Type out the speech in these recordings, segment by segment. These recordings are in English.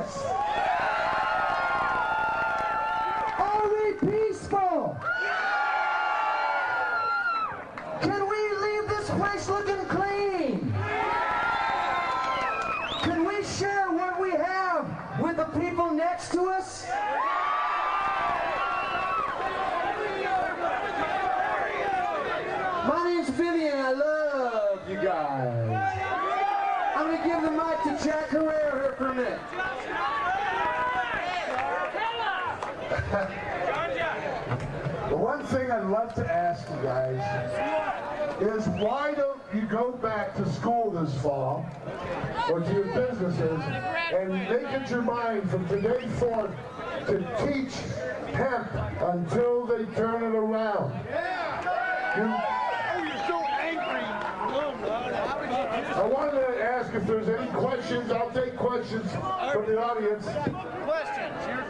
us? Are we peaceful? Can we leave this place looking clean? Can we share what we have with the people next to us? My name's Vivian. I love you guys. I'm going to give the mic to Jack Herrera here for a minute. The one thing I'd love to ask you guys is why don't you go back to school this fall or to your businesses and make it your mind from today forth to teach hemp until they turn it around. I wanted to ask if there's any questions. I'll take questions from the audience. Questions. Your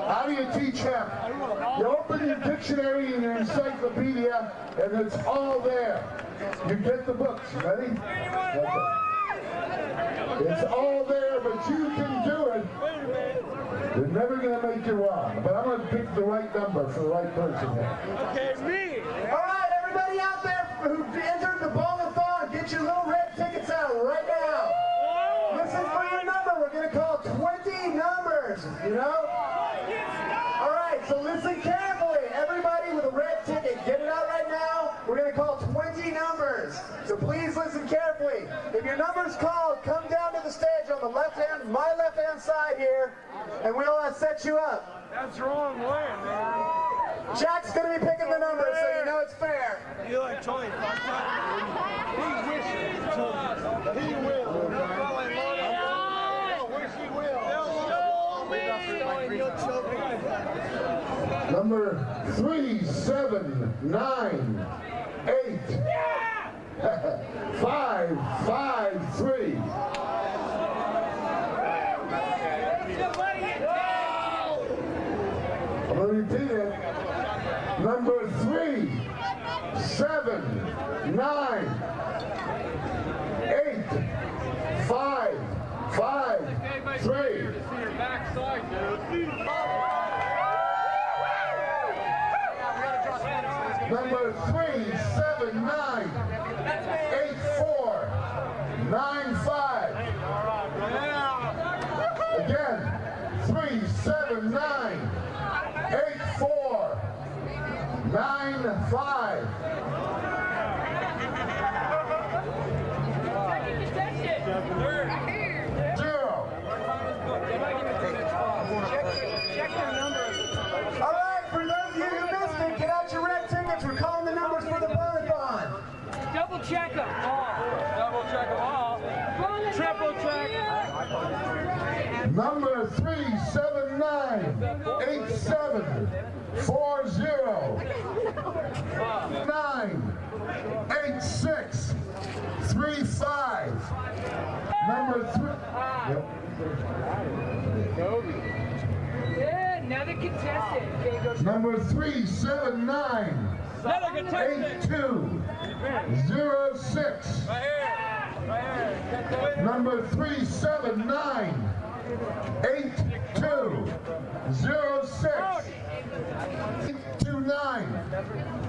How do you teach hemp? You open your dictionary and your encyclopedia, and it's all there. You get the books. Ready? Okay. It's all there, but you can do it. They're never going to make you wrong. But I'm going to pick the right number for the right person here. Okay, me. All right, everybody out there who entered the ball-a-thon, get your little red tickets out right now. Listen for your number. We're going to call 20 numbers, you know? All right, so listen carefully. Everybody with a red ticket, get it out right now. We're going to call 20 numbers. So please listen carefully. If your number's called, come down to the stage on the left-hand, my left-hand side here, and we'll set you up. That's the wrong way, man. Jack's going to be picking the numbers, so you know it's fair. You like Tony? He wishes. He will. Wish he will. Number 3798 553. I'm going to repeat it. Number 3798 553. Number 3798495. Again, 3798495. Zero. Check their numbers. All right, for those of you who missed it, get out your red tickets. We're calling the numbers for the ball-a-thon. Double check them all. Double check them all. Triple check. Number 3798740 98635. Number 3. Yep. Yeah, another contestant. Okay, go. Number 3798206. Another contestant. Right here. Number 3798206. 829.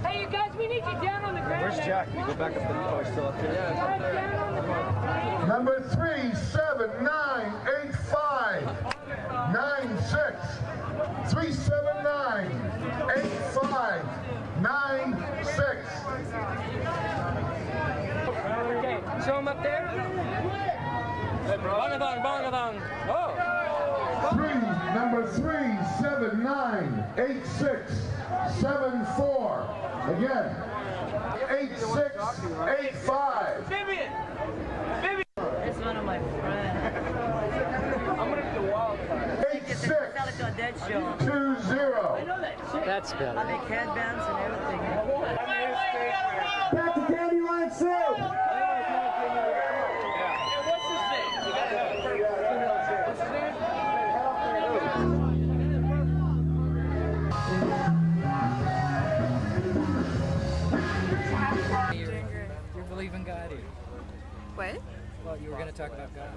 Hey, you guys, we need you down on the ground. Where's Jack? Can you go back up there? Oh, he's still up there. Down on the ground. Number 3798596. 3798596. Okay, show him up there. Bong-a-thong. Oh. Number 3798674. Again, 8685. Vivian. It's one of my friends. I'm gonna do the wild card. It's like a dead show. 8620. That's better. I make headbands and everything. Back to Dandelion Sue. What's his name? What's his name? You were going to talk about God.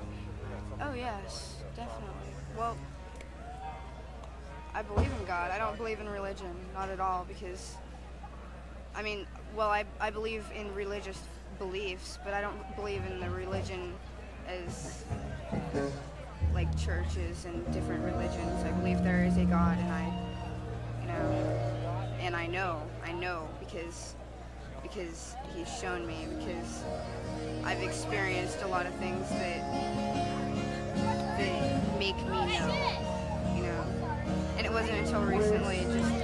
Oh yes, definitely. Well, I believe in God. I don't believe in religion, not at all, because, I mean, well, I believe in religious beliefs, but I don't believe in the religion as, like, churches and different religions. I believe there is a God, and I know, because He's shown me, because I've experienced a lot of things that make me know. And it wasn't until recently, just, I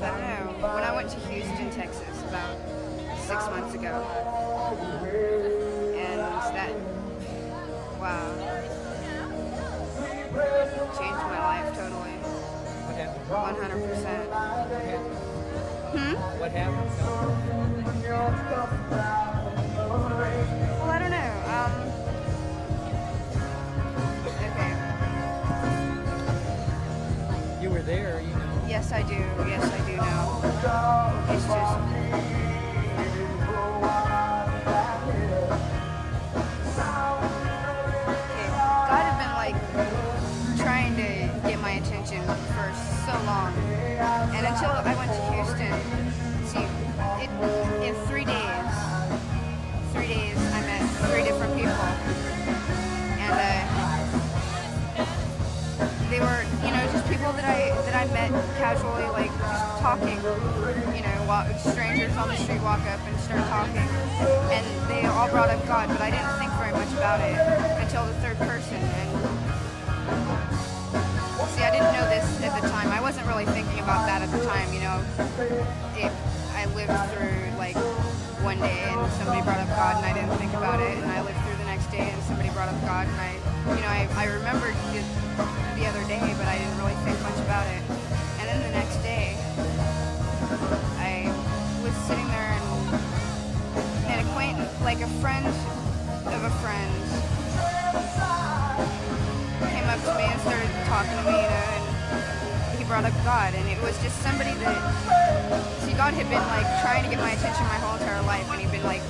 don't know, when I went to Houston, Texas, about 6 months ago, and that, wow, changed my life totally, What happened? 100%. What happened? Well, I don't know, okay, You were there, you know. yes I do know, it's just, God had been like trying to get my attention for so long, and until I went to Houston, see, in 3 days, I met 3 different people, and they were, just people that I met casually, like just talking, strangers on the street walk up and start talking, and they all brought up God, but I didn't think very much about it until the third person. And see, I didn't know this at the time. I wasn't really thinking about that at the time, I lived through like one day and somebody brought up God and I didn't think about it, and I lived through the next day and somebody brought up God, and I remembered it the other day, but I didn't really think much about it. And then the next day, I was sitting there, and an acquaintance, like a friend of a friend, came up to me and started talking to me, and he brought up God, and it was just somebody that, see, God had been like trying to get my attention my whole entire life, and he'd been like,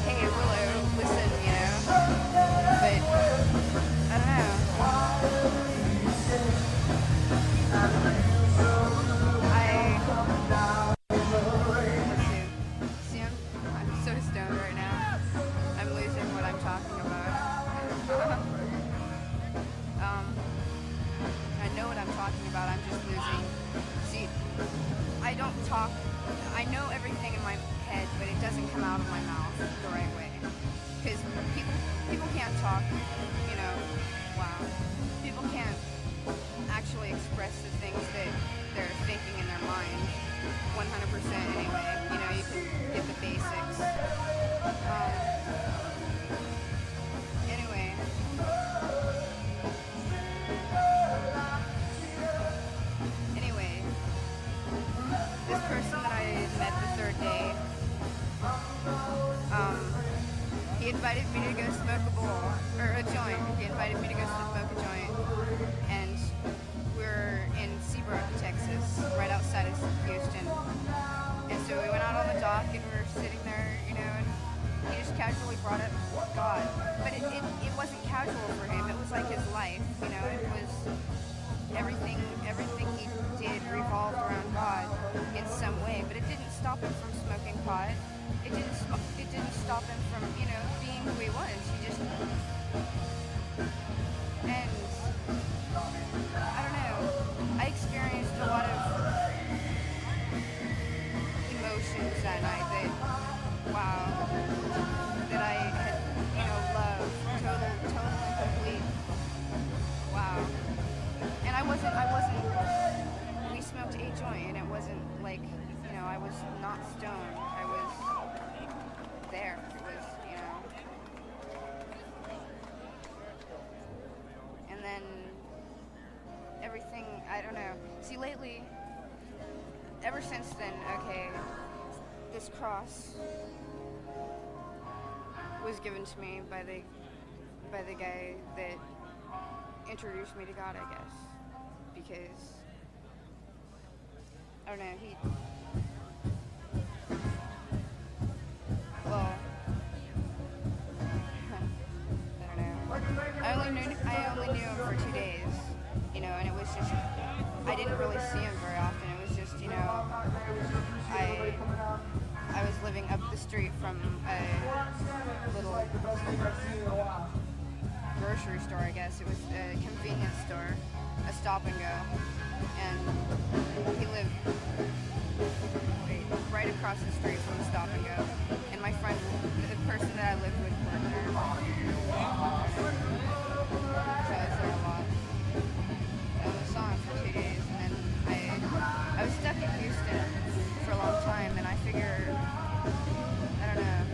hey, Willow, listen, but I don't know. See, I'm so stoned right now. I'm losing what I'm talking about. I know what I'm talking about, I'm just losing. See, I don't talk, I know everything in my head, but it doesn't come out of my mouth the right way. Because people can't talk, wow. People can't actually express the things that they're thinking in their mind 100% anyway. You can get the basics. Anyway, this person that I met the third day, he invited me to go smoke a bowl, or a joint. He invited me to go smoke a joint, and we're in Seabrook, Texas, right outside of Houston. And so we went out on the dock, and we were sitting there, and he just casually brought up God. But it wasn't casual for him. It was like his life, It was everything he did revolved around God in some way. But it didn't stop him from smoking pot. It didn't stop him from, being who he was. He just, and I don't know. I experienced a lot of emotions that night that, wow, that I had, loved, total and complete. Wow. And I wasn't, we smoked a joint, and it wasn't like, I was not stoned. I was there. It was, and then everything, I don't know. See, lately, ever since then, okay, this cross was given to me by the guy that introduced me to God, I guess, because I don't know, well, I didn't really see him very often. It was just, you know, I was living up the street from a little grocery store, I guess. It was a convenience store, a stop and go. And he lived right across the street from the stop and go. And my friend, the person that I lived with, worked there. So I was there a lot. I saw him for 2 days, and then I was stuck in Houston for a long time, and I figured, I don't know.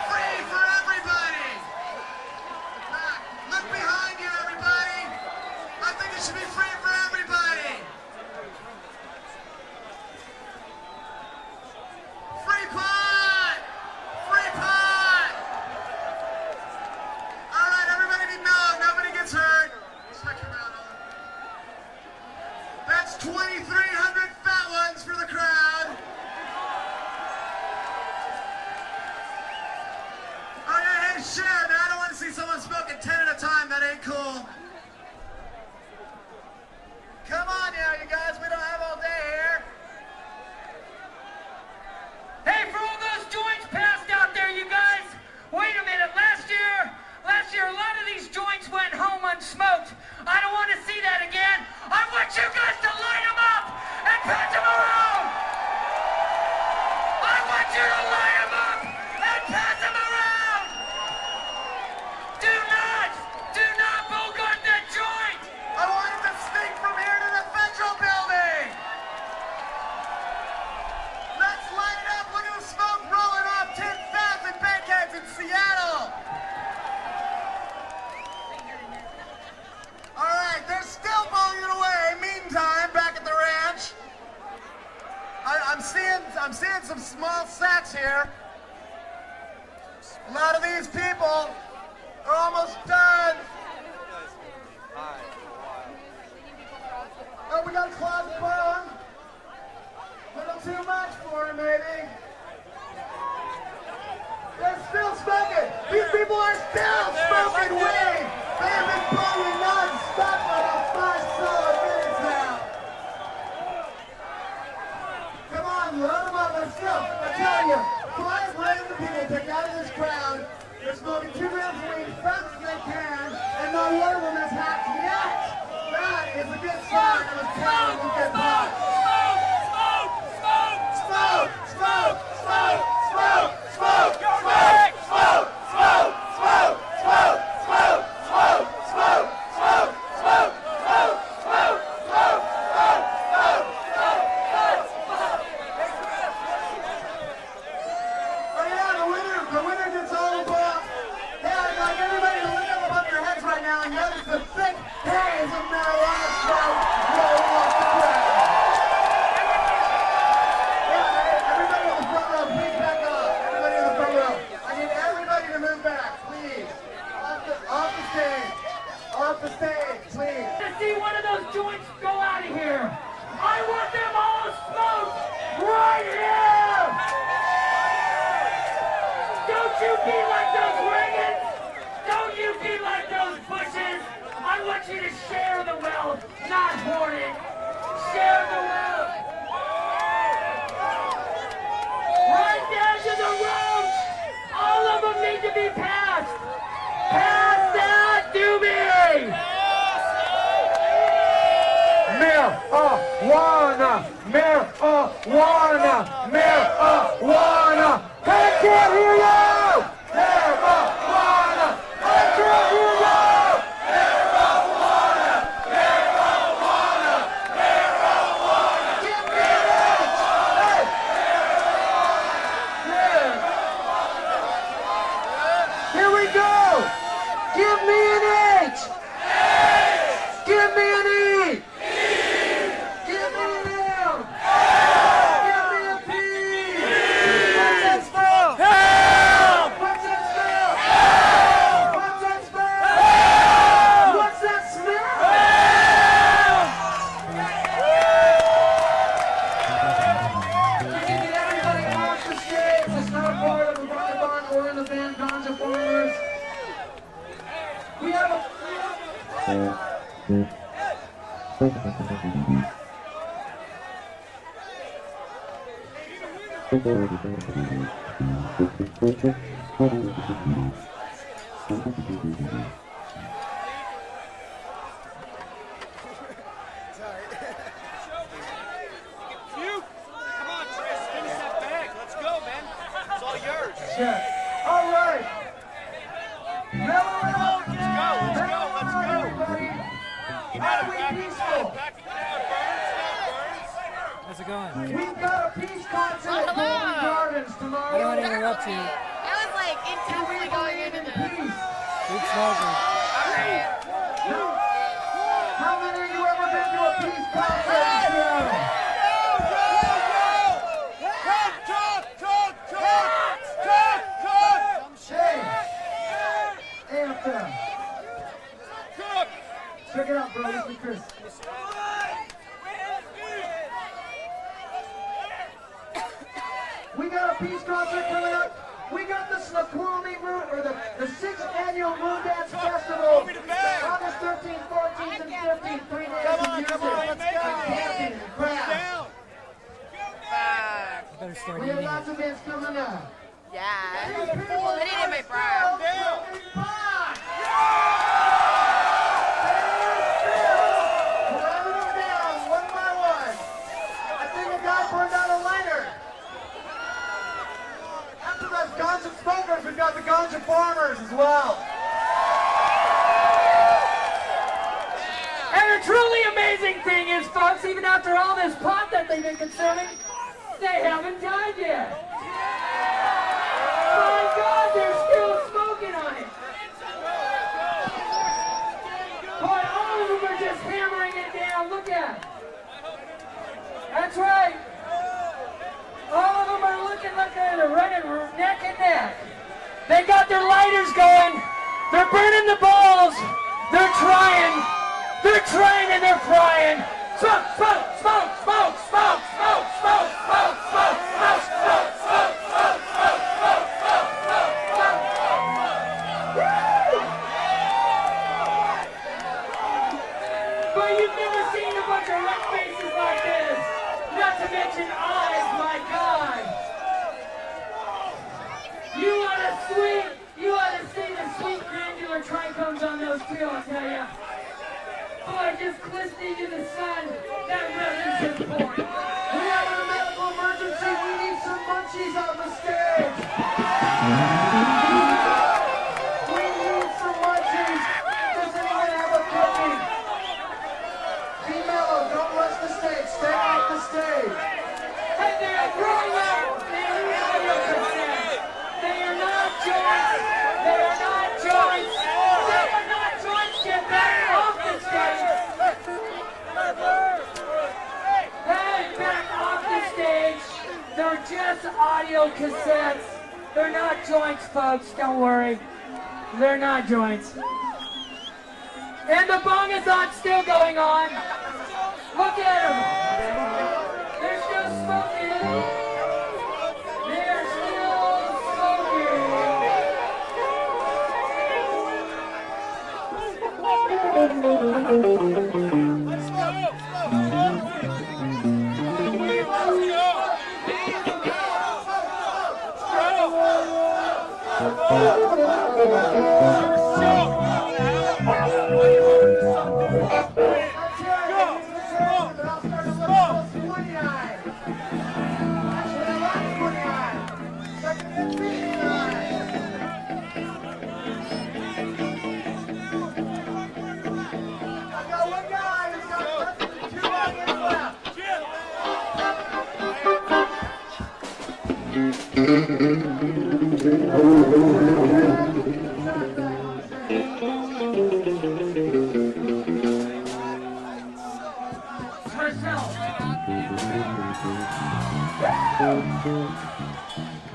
Free for everybody! Look behind you, everybody! I think it should be free for everybody! Free pot! Free pot! Alright, everybody be known, nobody gets hurt. Check him out. That's 2,300 fat ones for the crowd. Oh yeah, hey, share, man. I don't want to see someone smoking 10 at a time. That ain't cool. Come on now, you guys. We don't have all day here. Hey, for all those joints passed out there, you guys, wait a minute. Last year, a lot of these joints went home unsmoked. I don't want to see that again. I want you guys to light them up and pass them around. I want you to light them up and pass them around. Do not bogart that joint. I want it to stink from here to the Federal Building. Let's light it up. Look at the smoke rolling off 10,000 bankheads in Seattle. All right, they're still blowing it away. Meantime, back at the ranch, I'm seeing some small sacks here. A lot of these people are almost done. Oh, we got closet bone. Little too much for him, maybe. They're still smoking. These people are still smoking weed. They have been blowing non-stop for about 5 solid minutes now. Come on, load them up. They're still, I tell you, 5 random people picked out of this crowd. They're smoking 2 grams of weed as fast as they can, and not one of them has hacked yet. That is a good sign of a town who gets hot. Smoke! Smoke! Smoke! Smoke! Smoke! Smoke! Smoke! Smoke! Smoke! Smoke! Smoke! Smoke! Smoke! Smoke! Smoke! Smoke! Smoke! Smoke! Smoke! Oh yeah, the winner gets all the ball. Yeah, I'd like everybody to look up above your heads right now and notice the thick haze of marijuana smoke rolling off the ground. Yeah, everybody in the front row, please back up. Everybody in the front row. I need everybody to move back, please. Off the stage. Off the stage, please. To see one of those joints go out of here. I want them all smoked right here. Don't you be like those Reagans. Don't you be like those Bushes. I want you to share the wealth, not hoard it. Share the wealth. Right down to the roads. All of them need to be passed. Pass that to me. Marijuana, marijuana, marijuana. I can't hear you. Marijuana, I can't hear you. Marijuana, marijuana, marijuana. Give me it. Hey. Yeah. Here we go. Give me an H. Give me an E. Give me an M. Give me a P. What's that spell? Hell! All right. Mellow out. Everybody. How do we peaceful? How's it going? We've got a peace concert at Golden Gardens tomorrow. I don't want to interrupt you. That was like intensely going into the. Peace. Keep smoking. How many of you ever been to a peace concert in Seattle? Hey, Anthem. Check it out, bro. This is Chris. We got a peace concert coming up. We got the Snoqualmie Moon, or the 6th annual Moon Dance Festival. August 13th, 14th, and 15th. 3 days of music and camping and crafts. You better start We have eating lots it. of events coming up. Yeah. I didn't my bra. Ganja smokers, we've got the ganja farmers as well. And the truly amazing thing is, folks, even after all this pot that they've been consuming, they haven't died yet. My God, they're still smoking on it. Boy, all of them are just hammering it down. Look at it. That's right. All of them are looking like they're running neck and neck. They got their lighters going. They're burning the balls. They're trying. They're trying and they're frying. Smoke, smoke, smoke, smoke, smoke, smoke, smoke, smoke, smoke, smoke, smoke, smoke, smoke, smoke, smoke, smoke, smoke, smoke. Woo! But you've never seen a bunch of red faces like this. Not to mention eyes, my God. You ought to see the sweet granular trichomes on those too, I'll tell ya. Boy, just glistening in the sun, that resin's important. We have a medical emergency. We need some munchies on the stage. We need some munchies. Does anyone have a cookie? Be mellow. Don't rush the stage. Stay off the stage. Hey, they're growing up. They're audio consent. They are not joints. They are not joints. They are not joints. Get back off the stage. Hey, back off the stage. They're just audio cassettes. They're not joints, folks. Don't worry. They're not joints. And the bongathon's still going on. Look at them. They're still smoking. They're still smoking. Let's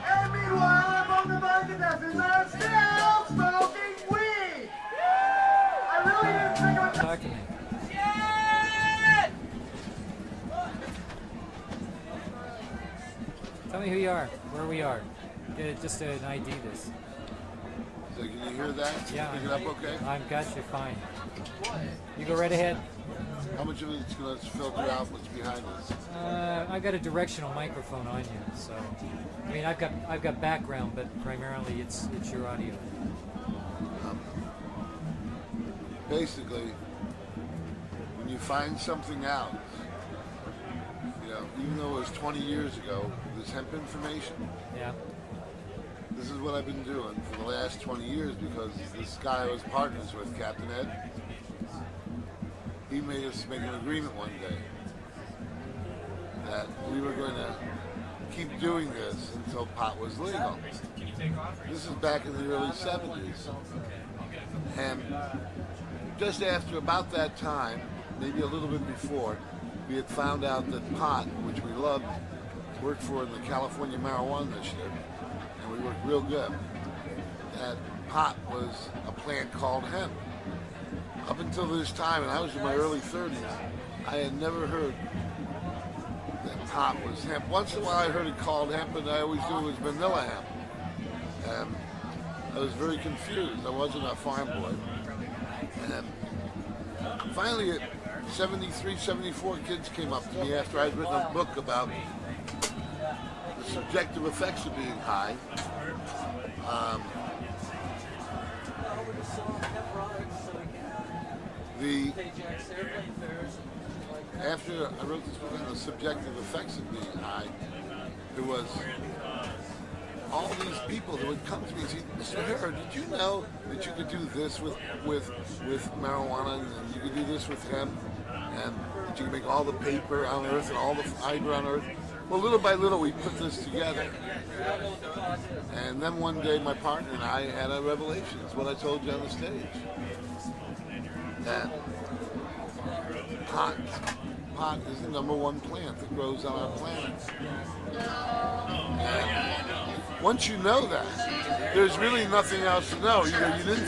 And meanwhile, I'm on the contestants are still smoking weed. I really didn't think I was Talk to me. Tell me who you are, where we are. Just an ID this. So can you hear that? Yeah, Pick it up okay? I'm got you fine. You go right ahead. How much of it's going to filter out what's behind us? I've got a directional microphone on you, so I mean I've got background, but primarily it's your audio. Basically, when you find something out, you know, even though it was 20 years ago, this hemp information. Yeah. This is what I've been doing for the last 20 years because this guy I was partners with, Captain Ed, he made us make an agreement one day that we were going to keep doing this until pot was legal. This is back in the early 70s. And just after about that time, maybe a little bit before, we had found out that pot, which we loved, worked for in the California Marijuana Initiative, and we worked real good. That pot was a plant called hemp. Up until this time, and I was in my early 30s, I had never heard that pot was hemp. Once in a while I heard it called hemp, and I always knew it was vanilla hemp. And I was very confused. I wasn't a farm boy. And finally at 73, 74, kids came up to me after I'd written a book about the subjective effects of being high. After I wrote this book on the subjective effects of being high, there was all these people that would come to me and say, Mr. Herr, did you know that you could do this with marijuana, and you could do this with hemp, and that you could make all the paper on earth and all the fiber on earth? Well, little by little, we put this together. And then one day, my partner and I had a revelation. It's what I told you on the stage. That pot is the #1 plant that grows on our planet. And once you know that, there's really nothing else to know. Either you didn't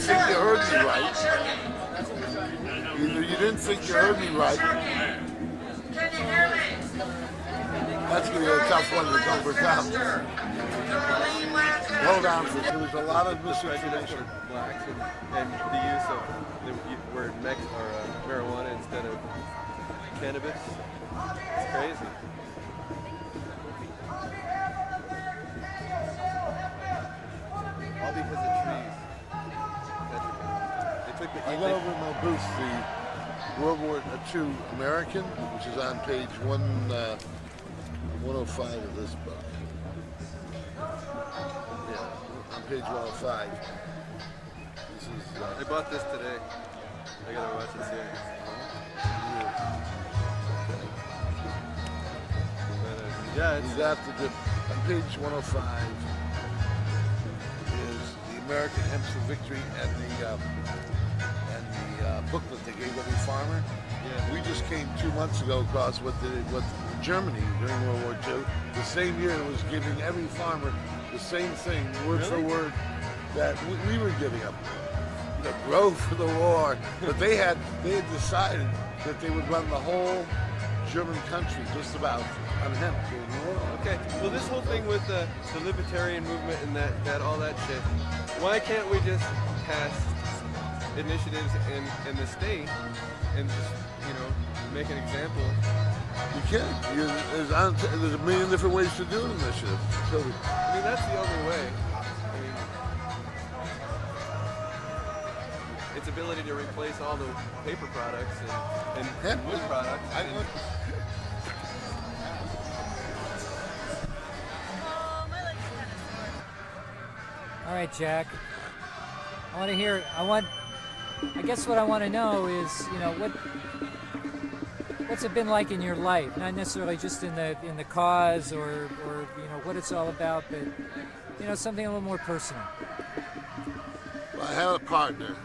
think you heard me right, That's going to be a tough one to overcome. Hold on, there was a lot of misinformation. Blacks and the use of the word marijuana instead of cannabis. It's crazy. All because of trees. I got over in my booth the World War II American, which is on page 105 of this book. Yeah, on page 105. This is. I bought this today. I gotta watch the series. Yeah, it's on page 105 is the American Hemp for Victory and the booklet they gave every farmer. Yeah. We just came 2 months ago across what Germany during World War II, the same year, it was giving every farmer the same thing, word for word, that we were giving them. Grow for the war. But they had decided that they would run the whole German country just about on hemp during the war. Okay, well this whole thing with the libertarian movement and that all that shit, why can't we just pass initiatives in the state and just, make an example? You can. There's a million different ways to do an initiative. So, I mean, that's the only way. Its ability to replace all the paper products and wood products. All right, Jack. I want to hear. I guess what I want to know is, what's it been like in your life? Not necessarily just in the cause or what it's all about, but something a little more personal. Well, I had a partner.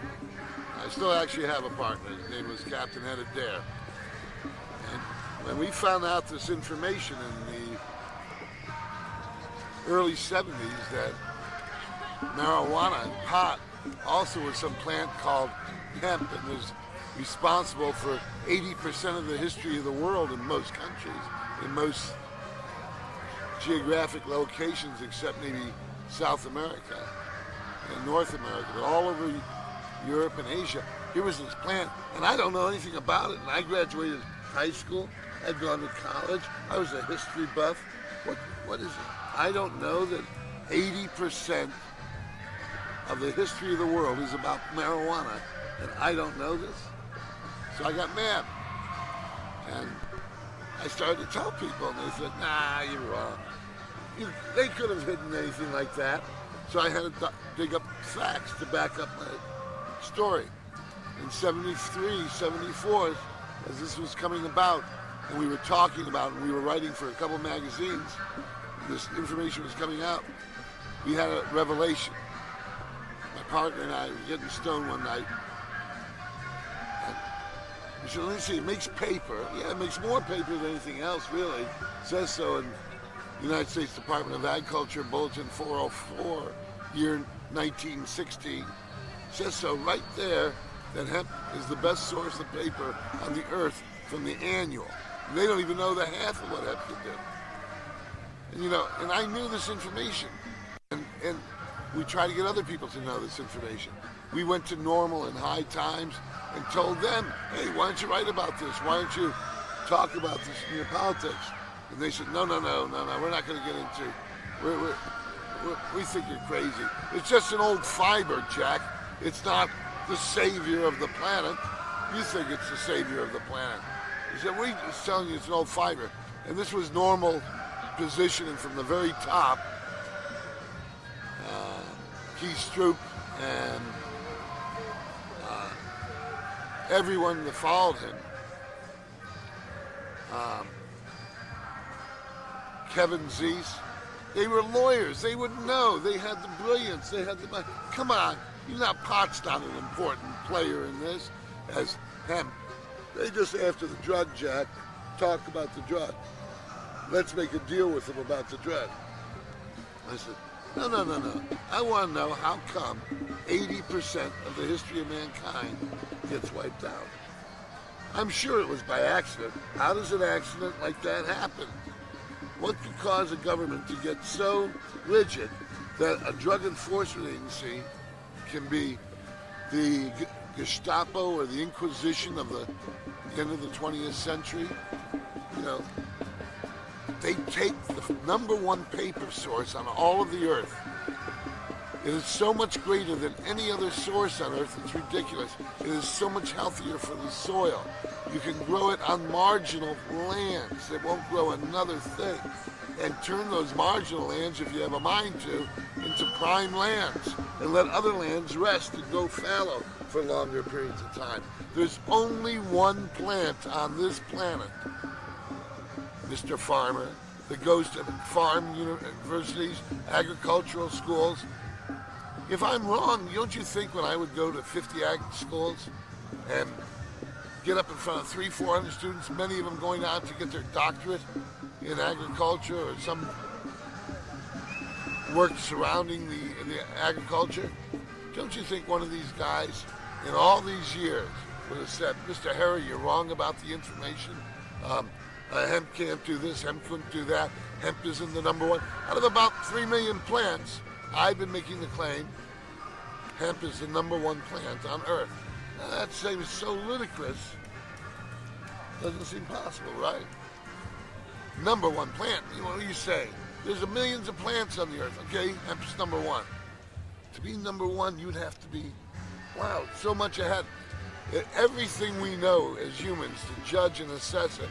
I still actually have a partner. His name was Captain Ed Adair. And when we found out this information in the early 70s that marijuana and pot also was some plant called hemp and was responsible for 80% of the history of the world in most countries, in most geographic locations except maybe South America and North America, but all over Europe and Asia. here was this plant, and I don't know anything about it. And I graduated high school. I'd gone to college. I was a history buff. What is it? I don't know that 80% of the history of the world is about marijuana, and I don't know this. So I got mad. And I started to tell people, and they said, nah, you're wrong. They could have hidden anything like that. So I had to dig up facts to back up my story. In 73, 74, as this was coming about, and we were talking about it, and we were writing for a couple magazines, this information was coming out, we had a revelation. My partner and I were getting stoned one night. And we said, let me see, it makes paper. Yeah, it makes more paper than anything else, really. It says so in the United States Department of Agriculture, Bulletin 404, year 1916. It says so right there that hemp is the best source of paper on the earth from the annual. And they don't even know the half of what hemp can do. And and I knew this information. And we try to get other people to know this information. We went to Normal and High Times and told them, hey, why don't you write about this? Why don't you talk about this in your politics? And they said, no, we're not going to get into, we think you're crazy. It's just an old fiber, Jack. It's not the savior of the planet. You think it's the savior of the planet. He said, we're just telling you it's an old fiber. And this was Normal positioning from the very top. Keith Stroop and everyone that followed him. Kevin Zeese. They were lawyers. They would know. They had the brilliance. They had the money. Come on. Pot's not an important player in this as hemp. They just, after the drug, Jack, talk about the drug. Let's make a deal with them about the drug. I said, no. I want to know how come 80% of the history of mankind gets wiped out. I'm sure it was by accident. How does an accident like that happen? What could cause a government to get so rigid that a drug enforcement agency can be the Gestapo or the Inquisition of the end of the 20th century? They take the #1 paper source on all of the earth. It is so much greater than any other source on earth, it's ridiculous. It is so much healthier for the soil. You can grow it on marginal lands that won't grow another thing. And turn those marginal lands, if you have a mind to, into prime lands. And let other lands rest and go fallow for longer periods of time. There's only one plant on this planet, Mr. Farmer, that goes to farm universities, agricultural schools. If I'm wrong, don't you think when I would go to 50 ag schools and get up in front of 300-400 students, many of them going on to get their doctorate in agriculture or some work surrounding the agriculture, don't you think one of these guys in all these years would have said, Mr. Harry, you're wrong about the information. Hemp can't do this, hemp couldn't do that, hemp isn't the #1. Out of about 3 million plants, I've been making the claim hemp is the #1 plant on earth. Now that seems so ludicrous. Doesn't seem possible, right? #1 plant, what do you say? There's millions of plants on the earth, okay? Hemp's #1. To be #1, you'd have to be, wow, so much ahead. Everything we know as humans to judge and assess it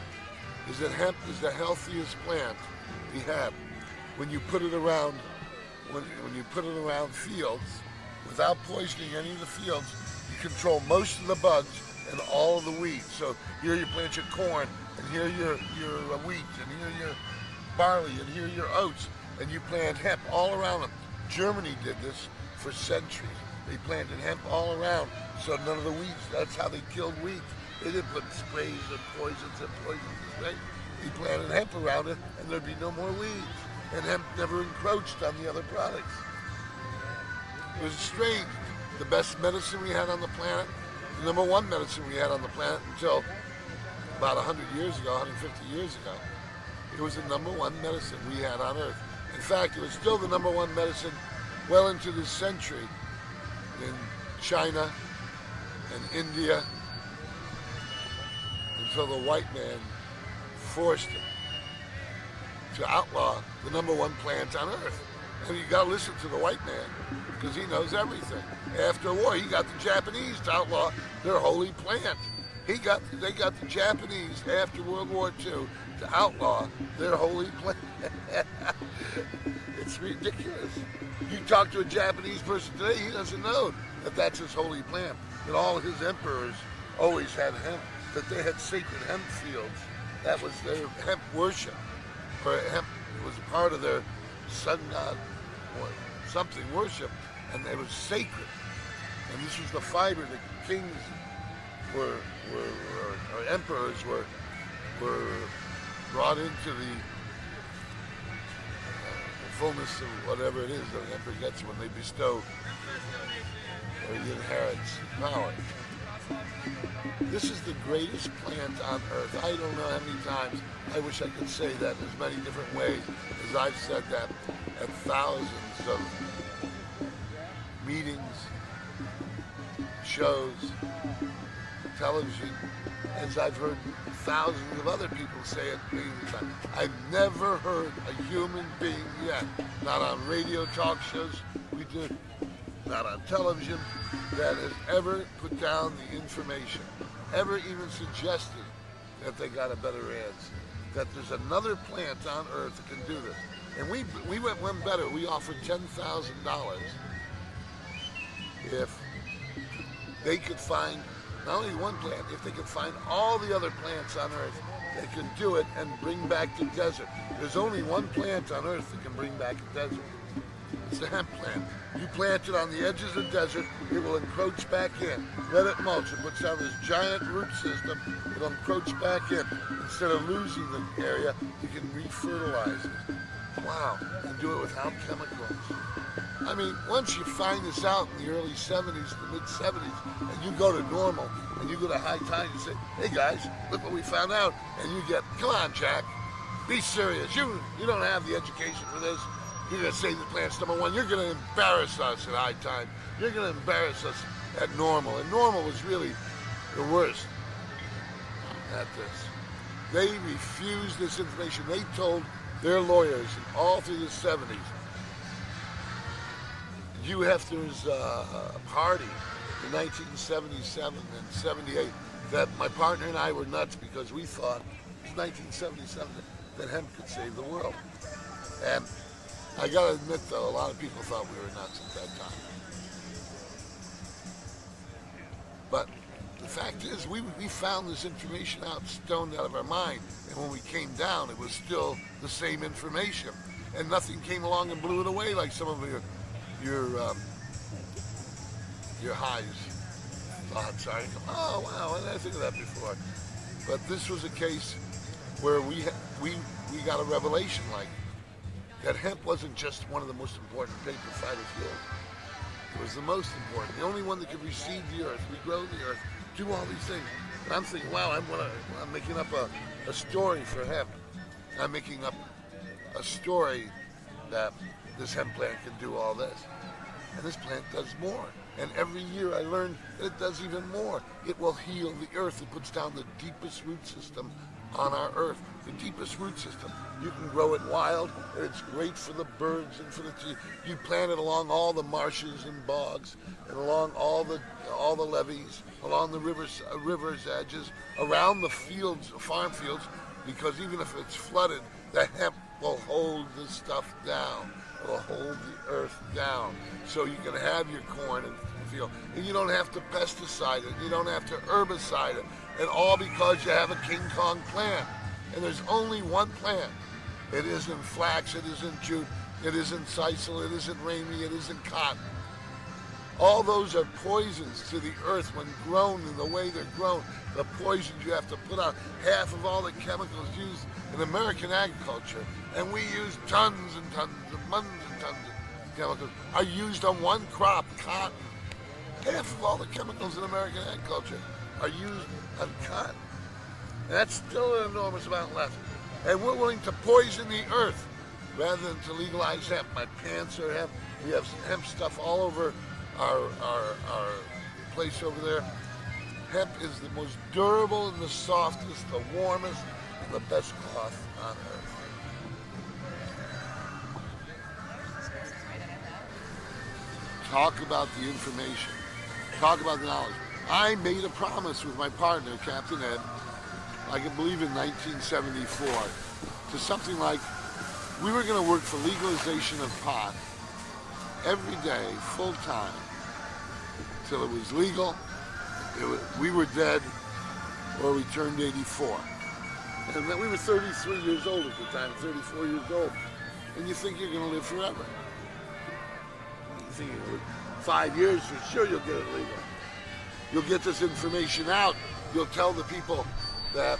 is that hemp is the healthiest plant we have. When you put it around, when you put it around fields, without poisoning any of the fields, you control most of the bugs and all of the weeds. So here you plant your corn, and here your wheat, and here your barley, and here your oats, and you plant hemp all around them. Germany did this for centuries. They planted hemp all around, so none of the weeds. That's how they killed weeds. They didn't put sprays and poisons right? They planted hemp around it, and there'd be no more weeds. And hemp never encroached on the other products. It was strange. The best medicine we had on the planet, the #1 medicine we had on the planet until about 100 years ago, 150 years ago. It was the #1 medicine we had on earth. In fact, it was still the #1 medicine well into this century in China, and India until the white man forced him to outlaw the #1 plant on earth. And you got to listen to the white man because he knows everything. After war, he got the Japanese to outlaw their holy plant. They got the Japanese after World War II to outlaw their holy plant. It's ridiculous. You talk to a Japanese person today, he doesn't know that that's his holy plant. That all his emperors always had hemp. That they had sacred hemp fields. That was their hemp worship. Or hemp was a part of their sun god or something worship, and it was sacred. And this was the fiber that kings or emperors were brought into the fullness of whatever it is that an emperor gets when they bestow or he inherits power. This is the greatest plant on earth. I don't know how many times I wish I could say that in as many different ways as I've said that at thousands of meetings, shows, television, as I've heard thousands of other people say it millions of times. I've never heard a human being yet, not on radio talk shows we do, not on television, that has ever put down the information, ever even suggested that they got a better answer, that there's another plant on earth that can do this. And we went one better. We offered $10,000 if they could find not only one plant, if they could find all the other plants on earth that could do it and bring back the desert. There's only one plant on earth that can bring back the desert. It's the hemp plant. You plant it on the edges of the desert, it will encroach back in. Let it mulch. It puts down this giant root system. It'll encroach back in. Instead of losing the area, you can refertilize it. Wow. And do it without chemicals. I mean, once you find this out in the early 70s, the mid 70s, and you go to Normal, and you go to High Tide and say, hey guys, look what we found out. And you get, come on, Jack, be serious. You don't have the education for this. You're going to save the plants, #1. You're going to embarrass us at High Tide. You're going to embarrass us at Normal. And Normal was really the worst at this. They refused this information. They told their lawyers all through the 70s, Hugh Hefner's party in 1977 and 78, that my partner and I were nuts because we thought, it was 1977, that hemp could save the world. And I gotta admit though, a lot of people thought we were nuts at that time. But the fact is, we found this information out, stoned out of our mind. And when we came down, it was still the same information. And nothing came along and blew it away like some of your highs thoughts are. Oh wow, why didn't I think of that before? But this was a case where we got a revelation like that hemp wasn't just one of the most important paper fiber fuels. It was the most important, the only one that could reseed the earth, regrow the earth, do all these things. And I'm thinking, wow, I'm making up a story for hemp. I'm making up a story that this hemp plant can do all this. And this plant does more. And every year I learned that it does even more. It will heal the earth. It puts down the deepest root system on our earth. The deepest root system. You can grow it wild, and it's great for the birds and for the trees. You plant it along all the marshes and bogs, and along all the levees, along the rivers edges, around the fields, farm fields, because even if it's flooded, the hemp will hold this stuff down. It will hold the earth down, so you can have your corn and field, and you don't have to pesticide it, you don't have to herbicide it, and all because you have a King Kong plant. And there's only one plant. It isn't flax, it isn't jute, it isn't sisal, it isn't ramie, it isn't cotton. All those are poisons to the earth when grown in the way they're grown. The poisons you have to put out. Half of all the chemicals used in American agriculture, and we use tons and tons of tons of chemicals, are used on one crop, cotton. Half of all the chemicals in American agriculture are used on cotton. And that's still an enormous amount left. And we're willing to poison the earth rather than to legalize hemp. My pants are hemp. We have hemp stuff all over our place over there. Hemp is the most durable and the softest, the warmest, and the best cloth on earth. Talk about the information. Talk about the knowledge. I made a promise with my partner, Captain Ed, I can believe in 1974, to something like, we were going to work for legalization of pot every day, full time, till it was legal. We were dead, or we turned 84. And then we were 33 years old at the time, 34 years old. And you think you're going to live forever. You think you're going to live 5 years, for sure you'll get it legal. You'll get this information out. You'll tell the people that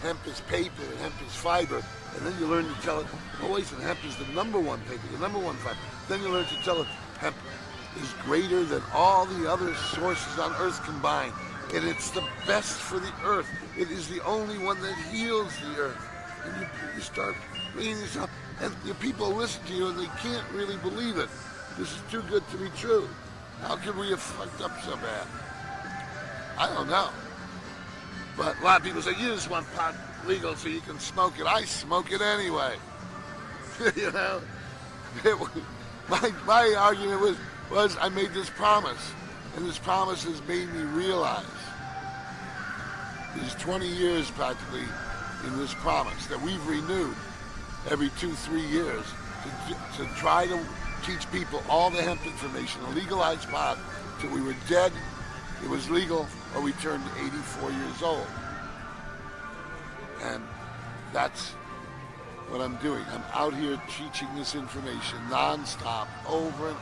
hemp is paper and hemp is fiber. And then you learn to tell it, oh wait, hemp is the number one paper, the number one fiber. Then you learn to tell it, hemp is greater than all the other sources on earth combined. And it's the best for the earth. It is the only one that heals the earth. And you start reading this up, and the people listen to you and they can't really believe it. This is too good to be true. How could we have fucked up so bad? I don't know. But a lot of people say, you just want pot legal so you can smoke it. I smoke it anyway. You know? My argument was I made this promise. And this promise has made me realize there's 20 years practically in this promise that we've renewed every 2-3 years to try to teach people all the hemp information, a legalized pot, till we were dead, it was legal, or we turned 84 years old. And that's what I'm doing. I'm out here teaching this information non-stop, over and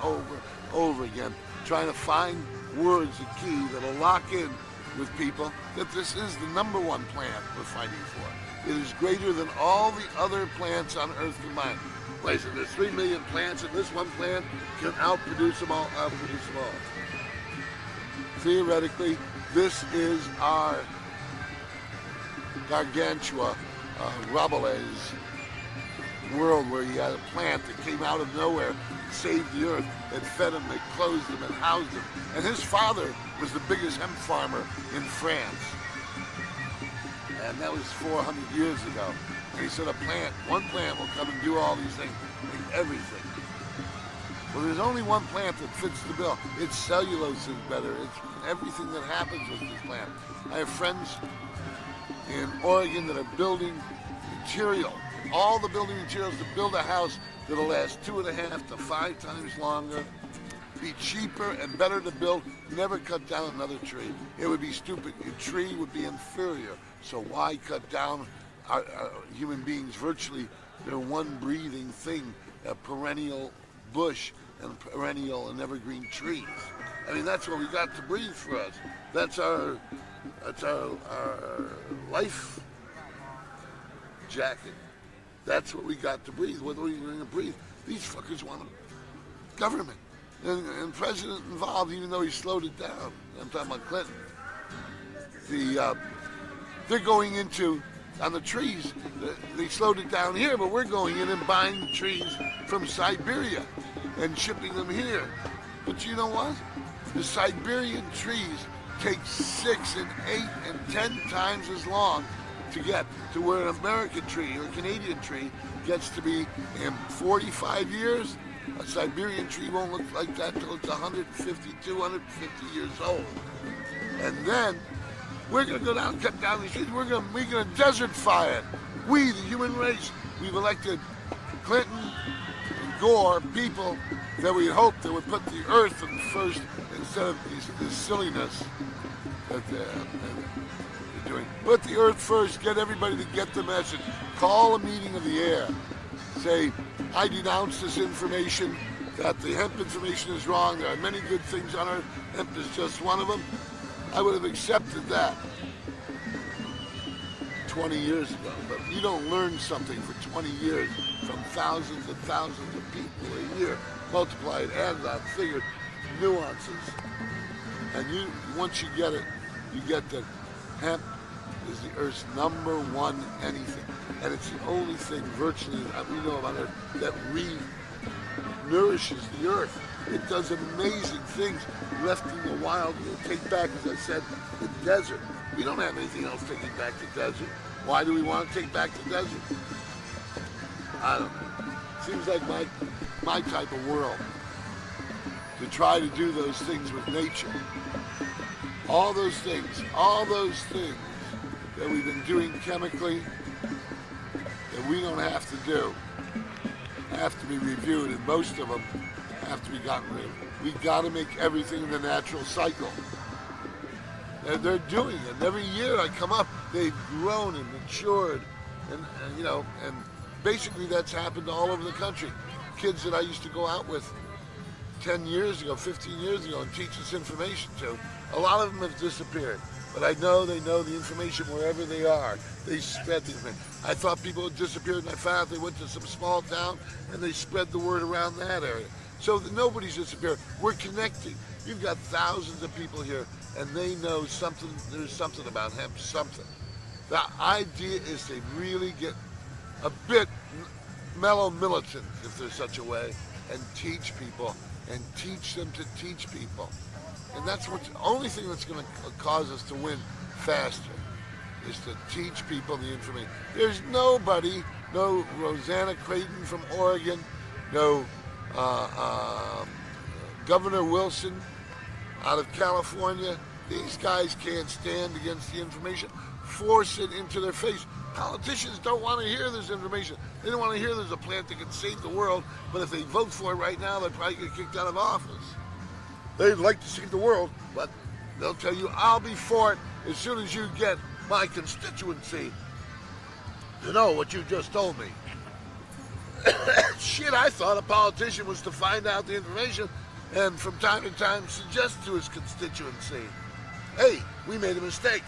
over again, trying to find words, a key that'll lock in with people that this is the number one plant we're fighting for. It is greater than all the other plants on earth combined. Wait, so there's 3 million plants, and this one plant can outproduce them all, Theoretically, this is our gargantua Rabelais world where you had a plant that came out of nowhere, saved the earth, that fed him, that clothed him, and housed him. And his father was the biggest hemp farmer in France. And that was 400 years ago. And he said one plant will come and do all these things, make everything. Well, there's only one plant that fits the bill. Its cellulose is better. It's everything that happens with this plant. I have friends in Oregon that are building material, all the building materials to build a house that'll last 2.5 to 5 times longer, be cheaper and better to build, never cut down another tree. It would be stupid. Your tree would be inferior. So why cut down human beings? Virtually, they're one breathing thing, a perennial bush and perennial and evergreen trees. I mean, that's what we got to breathe for us. That's our life jacket. That's what we got to breathe. What are we going to breathe? These fuckers want government and president involved, even though he slowed it down. I'm talking about Clinton. They're going into, on the trees, they slowed it down here, but we're going in and buying trees from Siberia and shipping them here. But you know what? The Siberian trees take 6 and 8 and 10 times as long to get to where an American tree or a Canadian tree gets to be in 45 years. A Siberian tree won't look like that till it's 150, 250 years old. And then we're going to go down and cut down these trees. We're going to make a desert fire. We, the human race, we've elected Clinton and Gore, people that we hoped that would put the earth in first instead of this silliness that they're doing. Put the earth first, get everybody to get the message. Call a meeting of the air. Say, I denounce this information, that the hemp information is wrong. There are many good things on earth. Hemp is just one of them. I would have accepted that 20 years ago. But you don't learn something for 20 years from thousands and thousands of people a year. Multiply it, add that, figure nuances. And once you get it, you get that hemp is the earth's number one anything. And it's the only thing virtually that we know about it that nourishes the earth. It does amazing things. Left in the wild, you'll take back, as I said, the desert. We don't have anything else taking back the desert. Why do we want to take back the desert? I don't know. Seems like my type of world. To try to do those things with nature. All those things that we've been doing chemically that we don't have to do have to be reviewed, and most of them have to be gotten rid of. We got to make everything in the natural cycle. And they're doing it. And every year I come up, they've grown and matured, and you know, and basically that's happened all over the country. Kids that I used to go out with 10 years ago, 15 years ago, and teach this information to, a lot of them have disappeared. But I know they know the information wherever they are. They spread the information. I thought people had disappeared, and I found out they went to some small town and they spread the word around that area. So nobody's disappeared. We're connecting. You've got thousands of people here, and they know something. There's something about hemp, something. The idea is to really get a bit mellow militant, if there's such a way, and teach people, and teach them to teach people. And that's what's the only thing that's going to cause us to win faster, is to teach people the information. There's nobody, no Rosanna Creighton from Oregon, no Governor Wilson out of California. These guys can't stand against the information. Force it into their face. Politicians don't want to hear this information. They don't want to hear there's a plant that can save the world, but if they vote for it right now, they'll probably get kicked out of office. They'd like to save the world, but they'll tell you, I'll be for it as soon as you get my constituency to know what you just told me. Shit, I thought a politician was to find out the information and from time to time suggest to his constituency, hey, we made a mistake.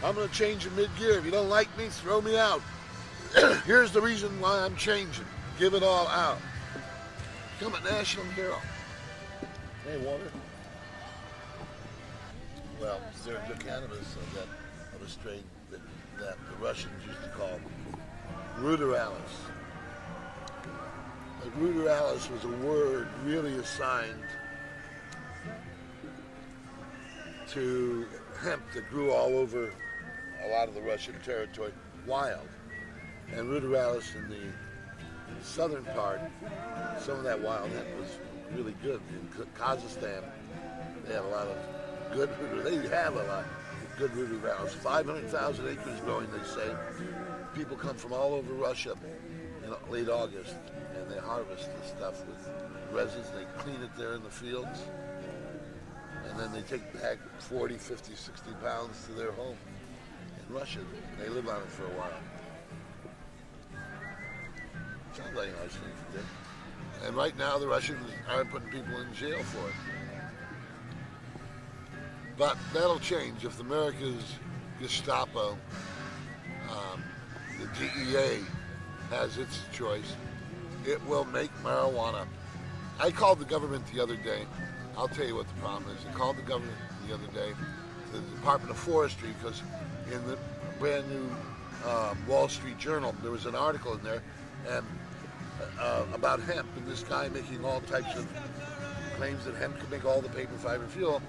I'm going to change in mid-gear. If you don't like me, throw me out. Here's the reason why I'm changing. Give it all out. Become a national hero. Hey, water? Well, the cannabis of a strain that the Russians used to call ruderalis. But ruderalis was a word really assigned to hemp that grew all over a lot of the Russian territory, wild. And ruderalis in the southern part, some of that wild hemp was really good. In Kazakhstan, they have a lot of good ruderalis. They have a lot of good ruderalis. 500,000 acres growing, they say. People come from all over Russia in late August, and they harvest the stuff with resins. They clean it there in the fields, and then they take back 40, 50, 60 pounds to their home in Russia. They live on it for a while. Sounds like a nice thing to do. And right now the Russians aren't putting people in jail for it. But that'll change if America's Gestapo, the DEA, has its choice. It will make marijuana. I called the government the other day. I'll tell you what the problem is. I called the government the other day, the Department of Forestry, because in the brand new Wall Street Journal, there was an article in there and about hemp, and this guy making all types of claims that hemp could make all the paper fiber fuel.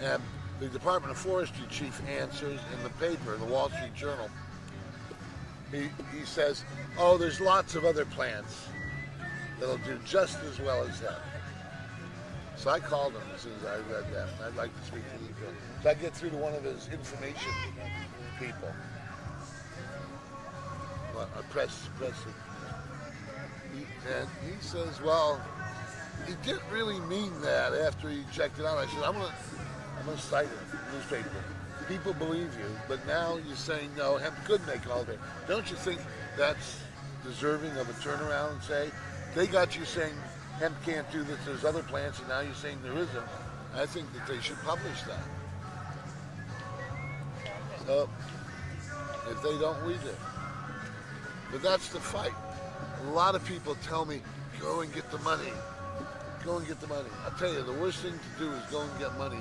And the Department of Forestry chief answers in the paper, the Wall Street Journal. He says, oh, there's lots of other plants that'll do just as well as hemp. So I called him as soon as I read that. I'd like to speak to him. So I get through to one of his information people. Well, a press. And he says, well, he didn't really mean that after he checked it out. I said, I'm gonna cite a newspaper. People believe you, but now you're saying no, hemp could make all day. Don't you think that's deserving of a turnaround and say, they got you saying hemp can't do this, there's other plants, and now you're saying there isn't? I think that they should publish that. So, if they don't, we do. But that's the fight. A lot of people tell me, go and get the money. Go and get the money. I'll tell you, the worst thing to do is go and get money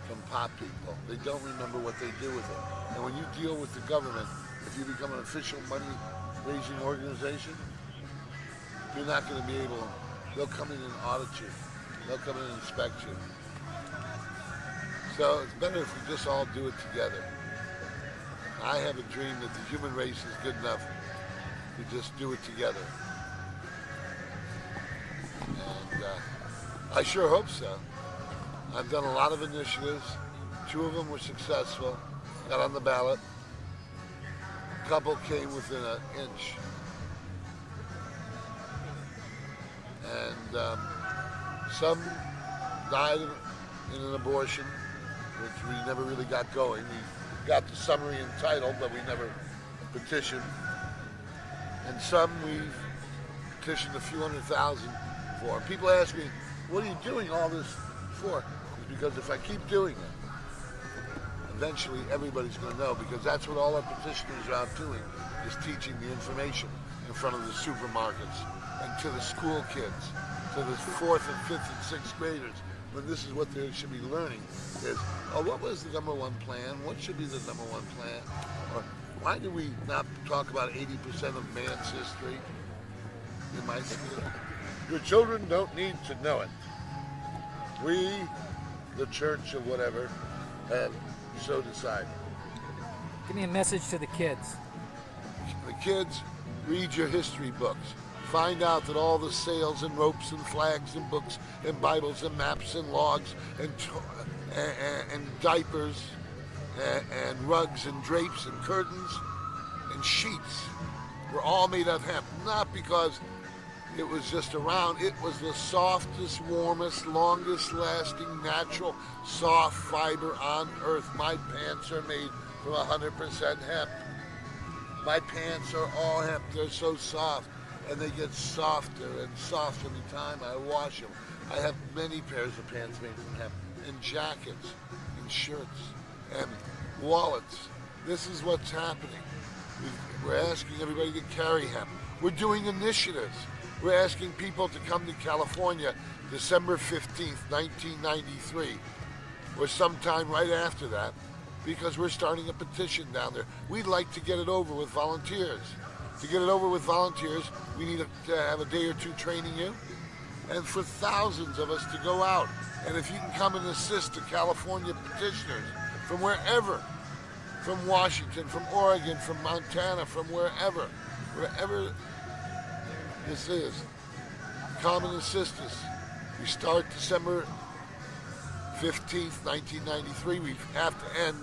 from pot people. They don't remember what they do with it. And when you deal with the government, if you become an official money-raising organization, you're not going to be able, they'll come in and audit you. They'll come in and inspect you. So it's better if we just all do it together. I have a dream that the human race is good enough to just do it together. And I sure hope so. I've done a lot of initiatives. 2 of them were successful, got on the ballot. A couple came within an inch. And some died in an abortion, which we never really got going. We got the summary entitled, but we never petitioned. And some we've petitioned a few 100,000 for. And people ask me, what are you doing all this for? It's because if I keep doing it, eventually everybody's going to know, because that's what all our petitioners are out doing, is teaching the information in front of the supermarkets and to the school kids, to the 4th and 5th and 6th graders, when this is what they should be learning, is, oh, what was the #1 plan? What should be the #1 plan? Or why do we not talk about 80% of man's history in my school? Your children don't need to know it. We, the church or whatever, have so decided. Give me a message to the kids. The kids, read your history books. Find out that all the sails and ropes and flags and books and Bibles and maps and logs and diapers and rugs and drapes and curtains and sheets were all made of hemp. Not because it was just around, it was the softest, warmest, longest lasting, natural, soft fiber on earth. My pants are made from 100% hemp. My pants are all hemp. They're so soft, and they get softer and softer every time I wash them. I have many pairs of pants made from hemp, and jackets, and shirts, and wallets. This is what's happening. We're asking everybody to carry hemp. We're doing initiatives. We're asking people to come to California December 15th, 1993, or sometime right after that, because we're starting a petition down there. We'd like to get it over with volunteers. To get it over with volunteers, we need to have a day or two training you, and for thousands of us to go out. And if you can come and assist the California petitioners from wherever, from Washington, from Oregon, from Montana, from wherever this is, come and assist us. We start December 15th, 1993. We have to end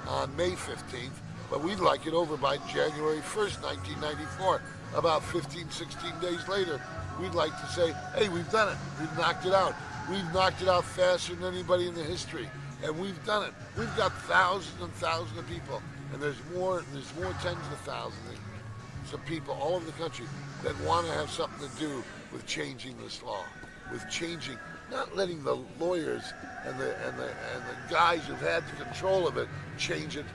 on May 15th, but we'd like it over by January 1st, 1994. About 15, 16 days later, we'd like to say, hey, we've done it. We've knocked it out. We've knocked it out faster than anybody in the history, and we've done it. We've got thousands and thousands of people, and there's more tens of thousands of people all over the country that want to have something to do with changing this law, with changing, not letting the lawyers and the guys who've had the control of it change it.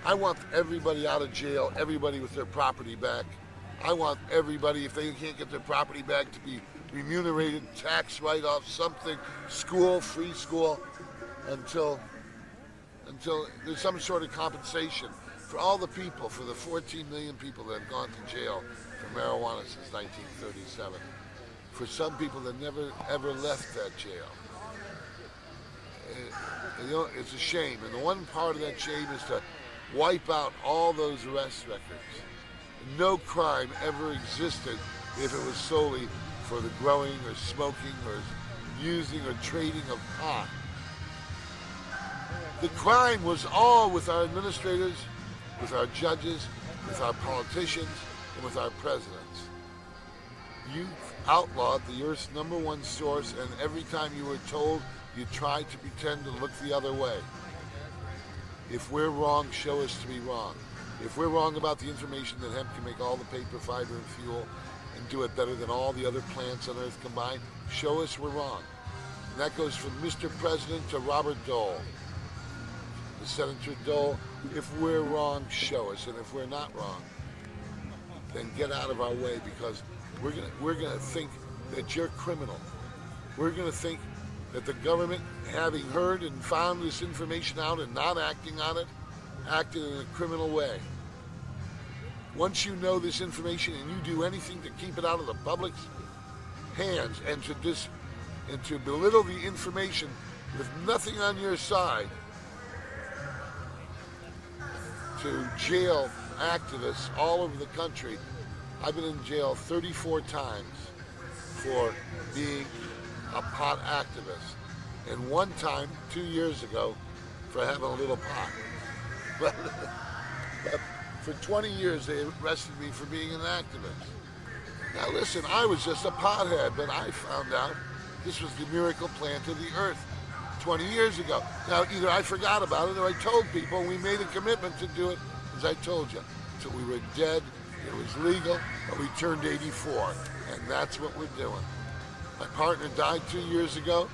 I want everybody out of jail, everybody with their property back. I want everybody, if they can't get their property back, to be remunerated, tax write-off, something, school, free school, until there's some sort of compensation for all the people, for the 14 million people that have gone to jail for marijuana since 1937. For some people that never ever left that jail. You know, it's a shame. And the one part of that shame is to wipe out all those arrest records. No crime ever existed if it was solely for the growing or smoking or using or trading of pot. The crime was all with our administrators, with our judges, with our politicians, and with our presidents. You outlawed the Earth's #1 source, and every time you were told, you tried to pretend to look the other way. If we're wrong, show us to be wrong. If we're wrong about the information that hemp can make all the paper, fiber, and fuel, and do it better than all the other plants on Earth combined, show us we're wrong. And that goes from Mr. President to Robert Dole. The Senator Dole, if we're wrong, show us. And if we're not wrong, then get out of our way, because we're gonna think that you're criminal. We're gonna think that the government, having heard and found this information out and not acting on it, acted in a criminal way. Once you know this information and you do anything to keep it out of the public's hands and to belittle the information with nothing on your side, to jail activists all over the country. I've been in jail 34 times for being a pot activist, and one time 2 years ago for having a little pot. But for 20 years they arrested me for being an activist. Now listen, I was just a pothead, but I found out this was the miracle plant of the earth 20 years ago. Now either I forgot about it or I told people, and we made a commitment to do it, as I told you, till we were dead. It was legal, but we turned 84, and that's what we're doing. My partner died 2 years ago.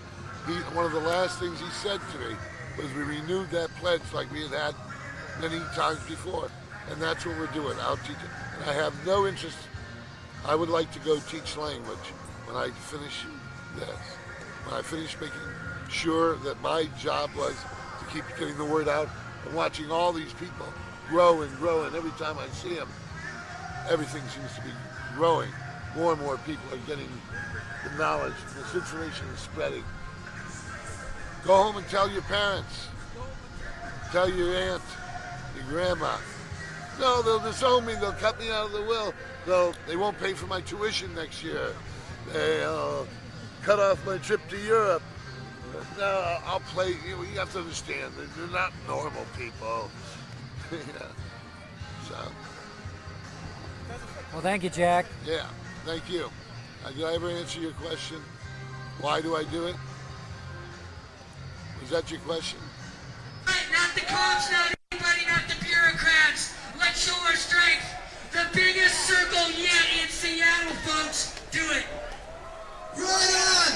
One of the last things he said to me was we renewed that pledge like we had many times before, and that's what we're doing. I'll teach it. And I have no interest. I would like to go teach language when I finish this. When I finish making sure that my job was to keep getting the word out and watching all these people grow and grow, and every time I see them, everything seems to be growing. More and more people are getting the knowledge. This information is spreading. Go home and tell your parents. Tell your aunt, your grandma. No, they'll disown me. They'll cut me out of the will. They won't pay for my tuition next year. They'll cut off my trip to Europe. No, I'll play. You have to understand, they're not normal people. Yeah. So. Well, thank you, Jack. Yeah, thank you. Did I ever answer your question? Why do I do it? Was that your question? Not the cops, not anybody, not the bureaucrats. Let's show our strength. The biggest circle yet in Seattle, folks. Do it. Right on!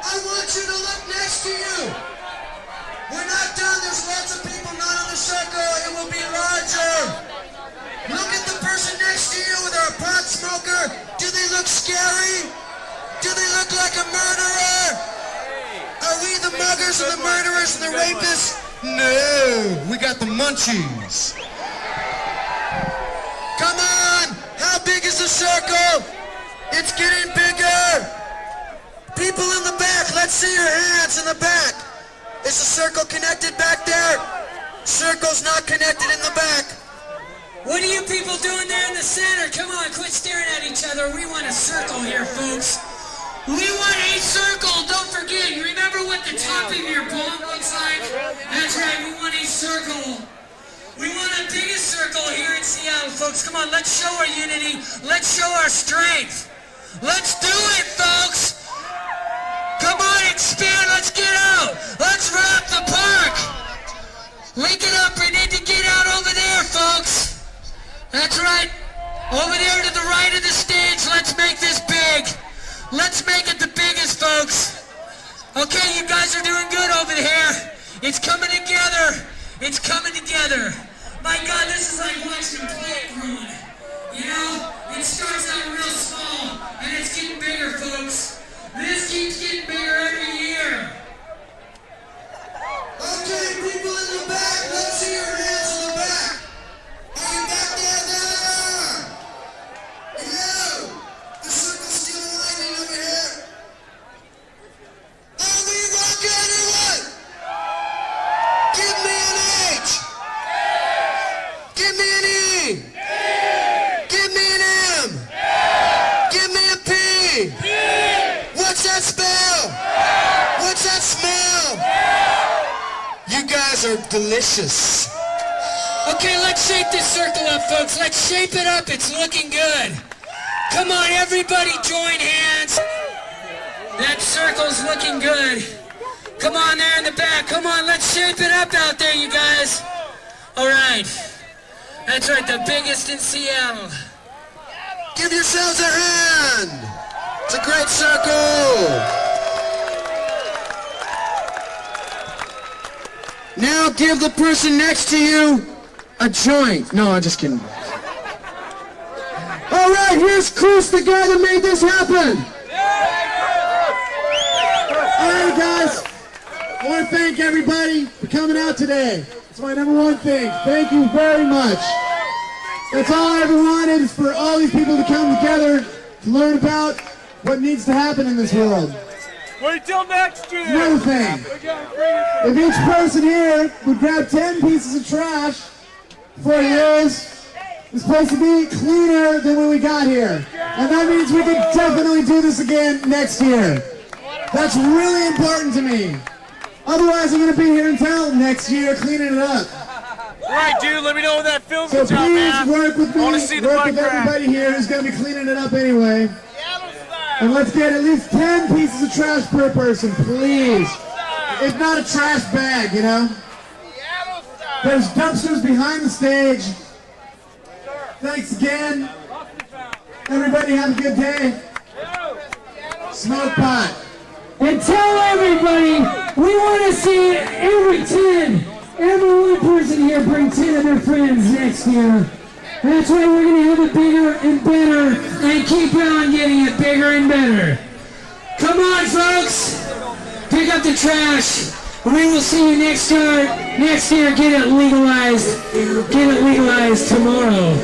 I want you to look next to you. We're not done. There's lots of people not in the circle. It will be larger. Look at the person next to you with our pot smoker. Do they look scary? Do they look like a murderer? Are we the muggers and the murderers and the rapists? No, we got the munchies. Come on! How big is the circle? It's getting bigger. People in the back, let's see your hands in the back. Is the circle connected back there? Circle's not connected in the back. What are you people doing there in the center? Come on, quit staring at each other. We want a circle here, folks. We want a circle. Don't forget. You remember what the top of your palm looks like? That's right. We want a circle. We want the biggest circle here in Seattle, folks. Come on, let's show our unity. Let's show our strength. Let's do it, folks. Come on, expand. Let's get out. Let's rock the park. Link it up. We need to get out over there, folks. That's right. Over there to the right of the stage. Let's make this big. Let's make it the biggest, folks. Okay, you guys are doing good over here. It's coming together. It's coming together. My God, this is like watching a plant growing. You know, it starts out real small, and it's getting bigger, folks. This keeps getting bigger every year. Okay, people in the back, let's see your hands in the back. Are you back there? You! The circle's still lightning over here. Are we rocking or what? Give me an H. Give me an E. Give me an M. Give me a P. What's that spell? What's that smell? You guys are delicious. Okay, let's shape this circle up, folks. Let's shape it up. It's looking good. Come on, everybody, join hands. That circle's looking good. Come on there in the back. Come on, let's shape it up out there, you guys. All right. That's right, the biggest in Seattle. Give yourselves a hand. It's a great circle. Now give the person next to you a joint. No, I'm just kidding. All right, here's Chris, the guy that made this happen. All right, guys. I want to thank everybody for coming out today. It's my number one thing. Thank you very much. That's all I ever wanted is for all these people to come together to learn about what needs to happen in this world. Wait till next year! Another thing, if each person here would grab 10 pieces of trash for years, this place would be cleaner than when we got here. And that means we can definitely do this again next year. That's really important to me. Otherwise, I'm going to be here until next year cleaning it up. Alright, dude, let me know when that film So comes out, man. please work with me, I want to see the work butt with crack. everybody here who's going to be cleaning it up anyway. And let's get at least 10 pieces of trash per person, please. If not a trash bag, you know. There's dumpsters behind the stage. Thanks again. Everybody have a good day. Smoke pot. And tell everybody, we want to see every one person here bring 10 of their friends next year. That's why we're going to have it bigger and better and keep on getting it bigger and better. Come on, folks. Pick up the trash. We will see you next year. Next year, get it legalized. Get it legalized tomorrow.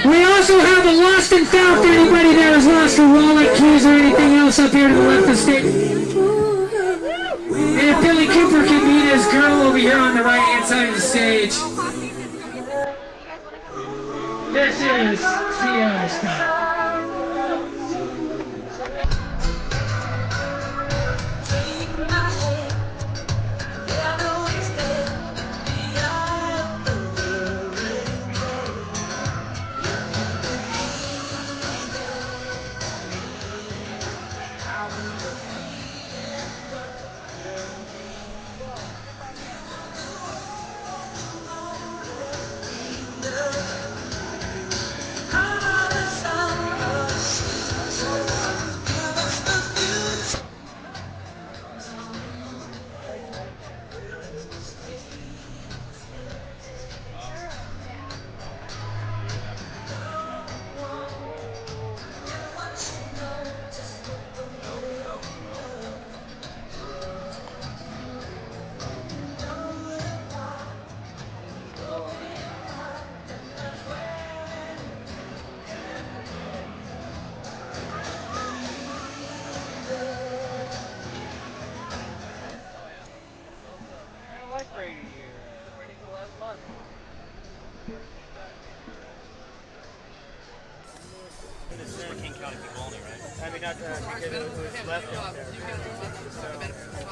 We also have a lost and found for anybody that has lost a wallet, keys, or anything else up here to the left of the stage. And if Billy Cooper can meet his girl over here on the right-hand side of the stage. This is Seattle Scott.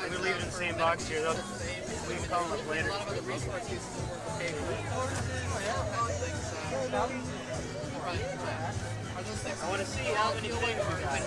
We're leaving in the same box here. We can call them up later. I want to see how many things we got.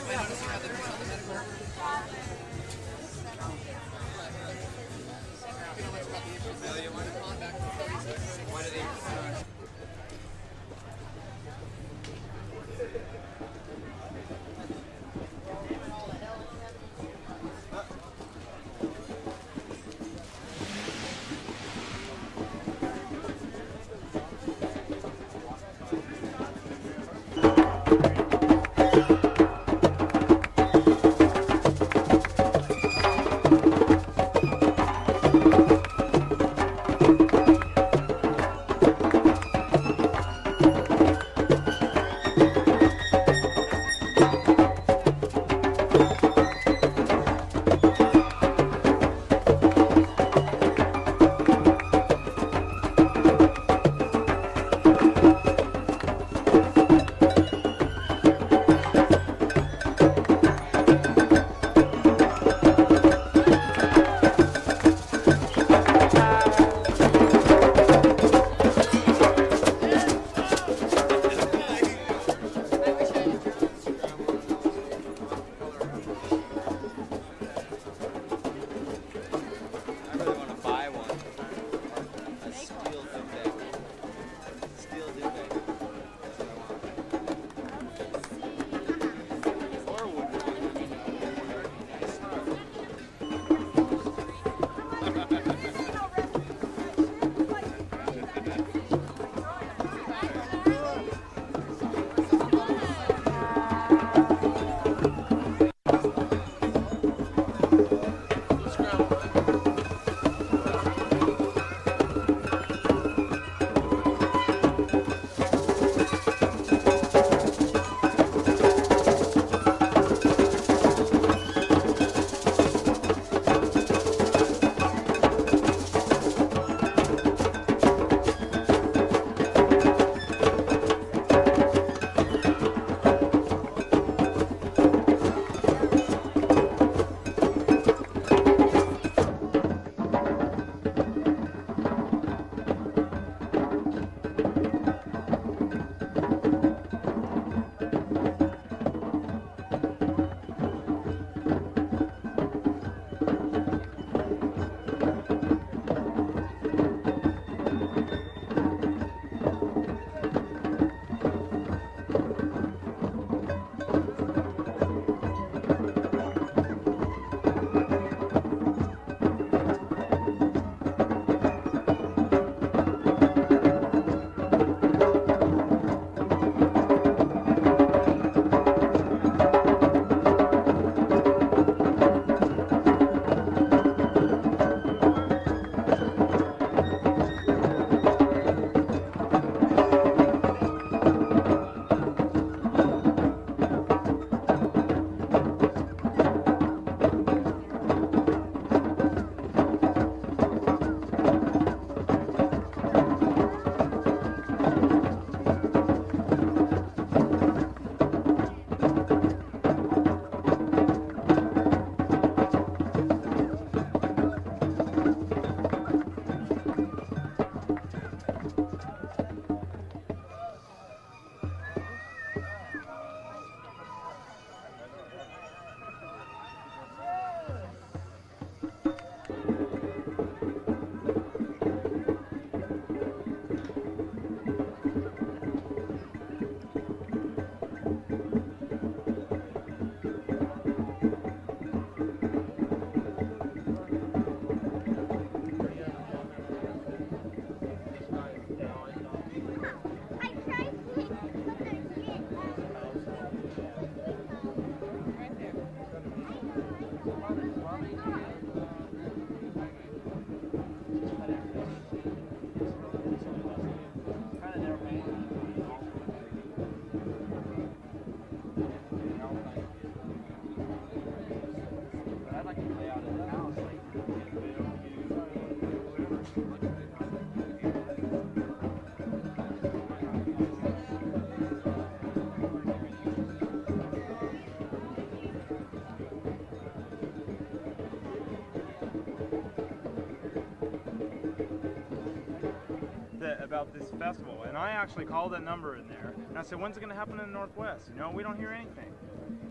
about this festival. And I actually called that number in there, and I said, when's it going to happen in the Northwest? You know, we don't hear anything.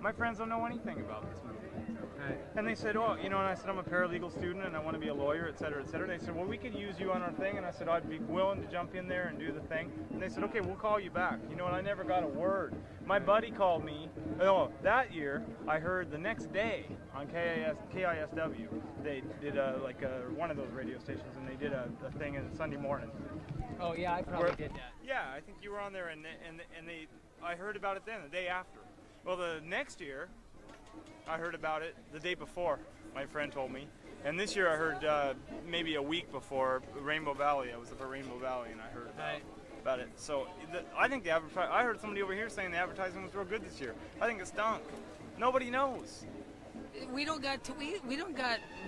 My friends don't know anything about this movie. Right. And they said, oh, you know, and I said, I'm a paralegal student and I want to be a lawyer, et cetera, et cetera. They said, well, we could use you on our thing. And I said, I'd be willing to jump in there and do the thing. And they said, okay, we'll call you back. You know, and I never got a word. My buddy called me. Oh, that year, I heard the next day on KISW, they did one of those radio stations, and they did a thing on Sunday morning. Oh yeah, I probably did that. Yeah, I think you were on there, and I heard about it then, the day after. Well, the next year, I heard about it the day before. My friend told me, and this year I heard maybe a week before Rainbow Valley. I was up at Rainbow Valley, and I heard about it. So I think I heard somebody over here saying the advertising was real good this year. I think it stunk. Nobody knows. We don't got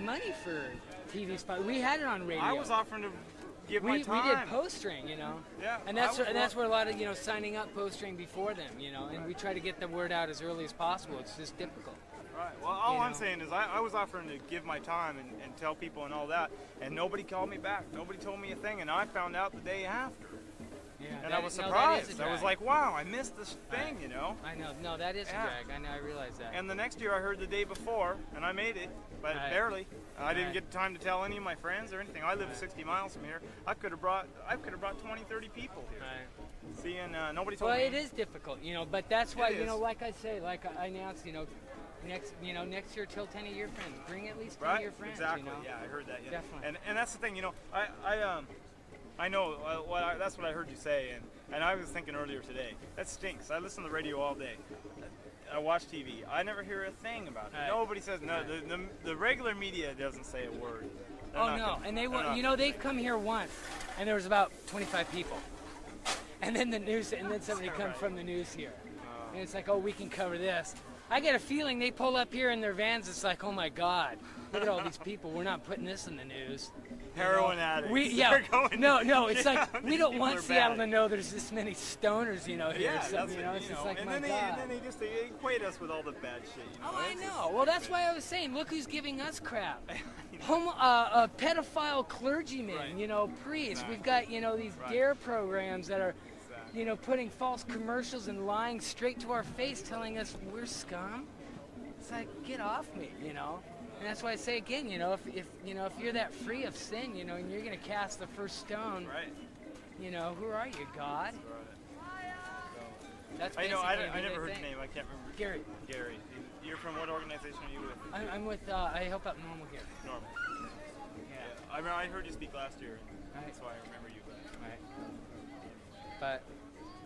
money for TV spot. We had it on radio. I was offering to give my time. We did postering, you know. Yeah. And that's where a lot of signing up postering before them, you know. And we try to get the word out as early as possible. It's just difficult. Right. Well, all I'm saying is I was offering to give my time and tell people and all that, and nobody called me back. Nobody told me a thing, and I found out the day after. Yeah, and I was surprised. I was like, wow, I missed this thing, you know. I know. No, that is a drag. I know. I realize that. And the next year I heard the day before, and I made it, but barely. I didn't get time to tell any of my friends or anything. I live 60 miles from here. I could have brought 20, 30 people here. See, and nobody told me. Well, it is difficult, you know, but that's why, you know, like I say, like I announced, you know, next year tell 10 of your friends. Bring at least 10 of your friends. Exactly. You know? Yeah, I heard that. Yeah. Definitely. And that's the thing, you know. I know that's what I heard you say, and I was thinking earlier today. That stinks. I listen to the radio all day. I watch TV. I never hear a thing about it. Nobody says no. The regular media doesn't say a word. And they will. You know, they've come here once, and there was about 25 people, and then somebody comes from the news here, and it's like, oh, we can cover this. I get a feeling they pull up here in their vans. It's like, oh my God, look at all these people. We're not putting this in the news. Heroin addicts. No. It's like we don't want Seattle to know there's this many stoners, you know, here. Yeah, so, you know, it's just like, and my then God. they just equate us with all the bad shit. You know? Oh, I know. Well, that's why I was saying, look who's giving us crap. Pedophile clergymen, you know, priests. We've got, you know, these DARE programs that are, you know, putting false commercials and lying straight to our face, telling us we're scum. It's like, get off me, you know. And that's why I say again, you know, if you're that free of sin, you know, and you're gonna cast the first stone, you know, who are you, God? That's I know. I never heard your name. I can't remember. Gary. Gary. You're from what organization are you with? I'm with. I help out Normal here. Normal. Yeah. I heard you speak last year. That's why I remember you. Right. But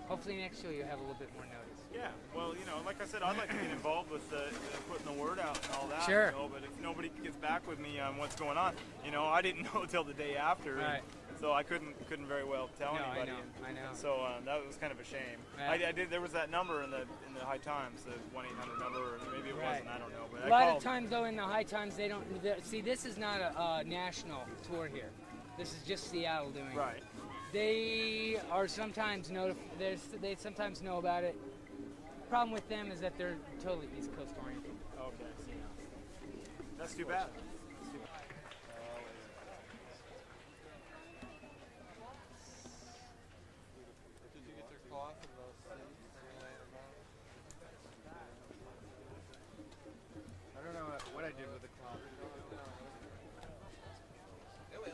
hopefully next year you'll have a little bit more notice. Yeah, well, you know, like I said, I'd like to get involved with putting the word out and all that. Sure. You know, but if nobody gets back with me on what's going on, you know, I didn't know till the day after, so I couldn't very well tell anybody. I know. So that was kind of a shame. Yeah. I did. There was that number in the High Times, the 1-800 number, or maybe it wasn't. I don't know. But a lot of times, though, in the High Times, they don't see. This is not a national tour here. This is just Seattle doing it. They are sometimes they sometimes know about it. Problem with them is that they're totally East Coast oriented. Okay. That's too bad. Did you get their cloth and those things laying around? I don't know what I did with the cloth. It will.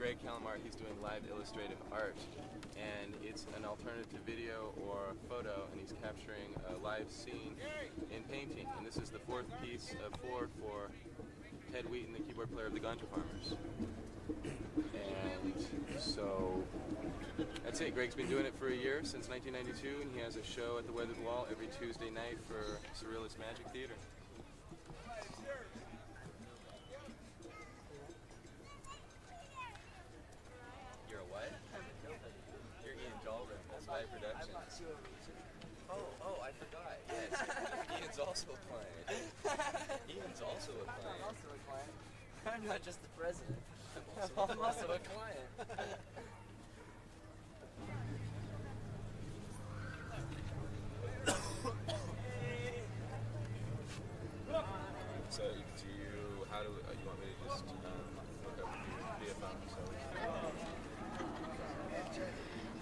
Greg Calamar. He's doing live illustrative art, and it's an alternative video or photo, and he's capturing a live scene in painting. And this is the fourth piece of 4 for Ted Wheaton, the keyboard player of the Ganja Farmers. And so that's it. Greg's been doing it for a year, since 1992, and he has a show at the Weathered Wall every Tuesday night for Surrealist Magic Theater. You're a what? You're Ian Dalton. That's my production. Oh, I forgot. Yes, Ian's also a client. Ian's also a client. I'm also a client. I'm not just the president. I'm also a client. So, how do you want me to just hook up with your BFM?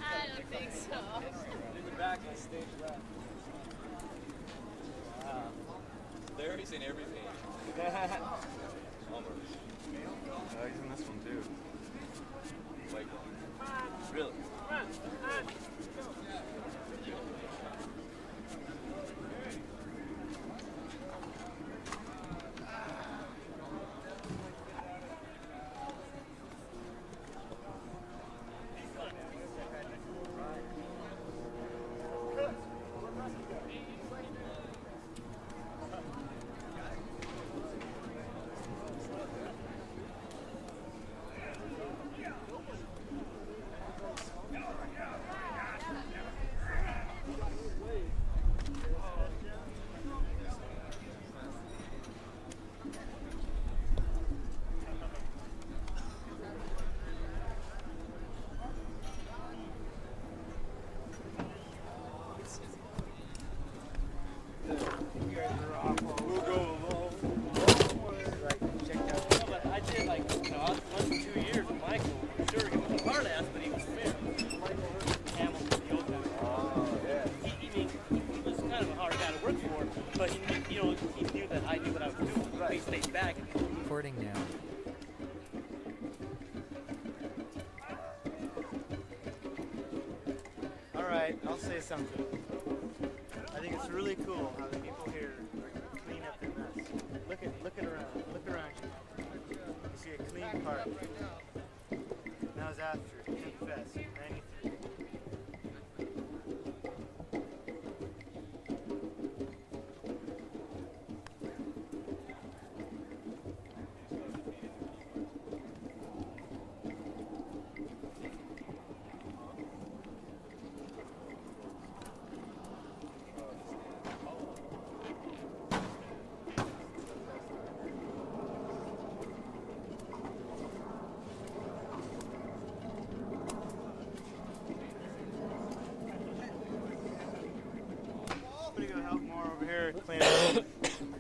I don't think so. In the back, on stage left. Wow. Larry's in everything. Almost. He's in this one too. Like, really? Recording now. All right, I'll say something. I think it's really cool how the people here clean up their mess. Look around you. You see a clean park. That was after Hemp Fest, 93.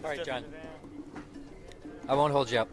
All right, John. I won't hold you up.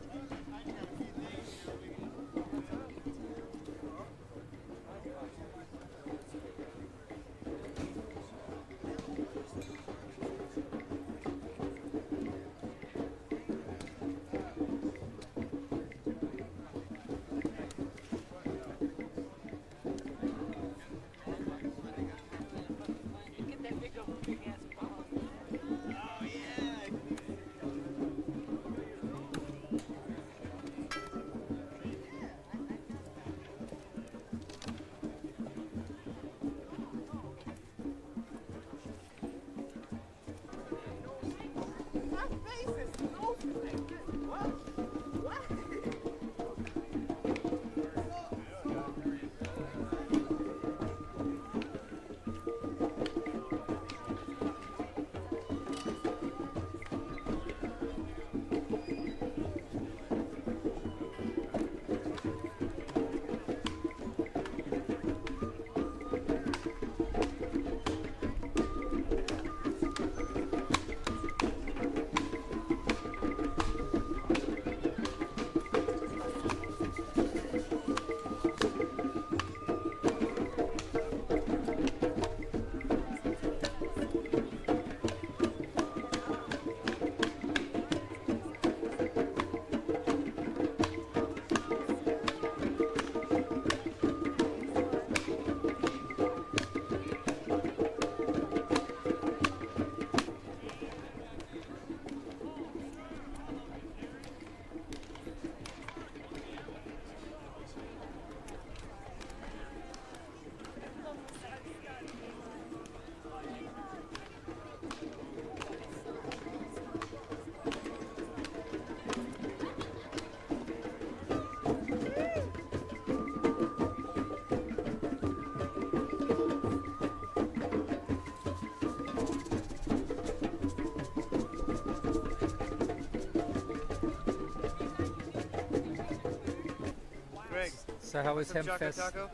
So how was Some Hemp chocolate Fest? taco?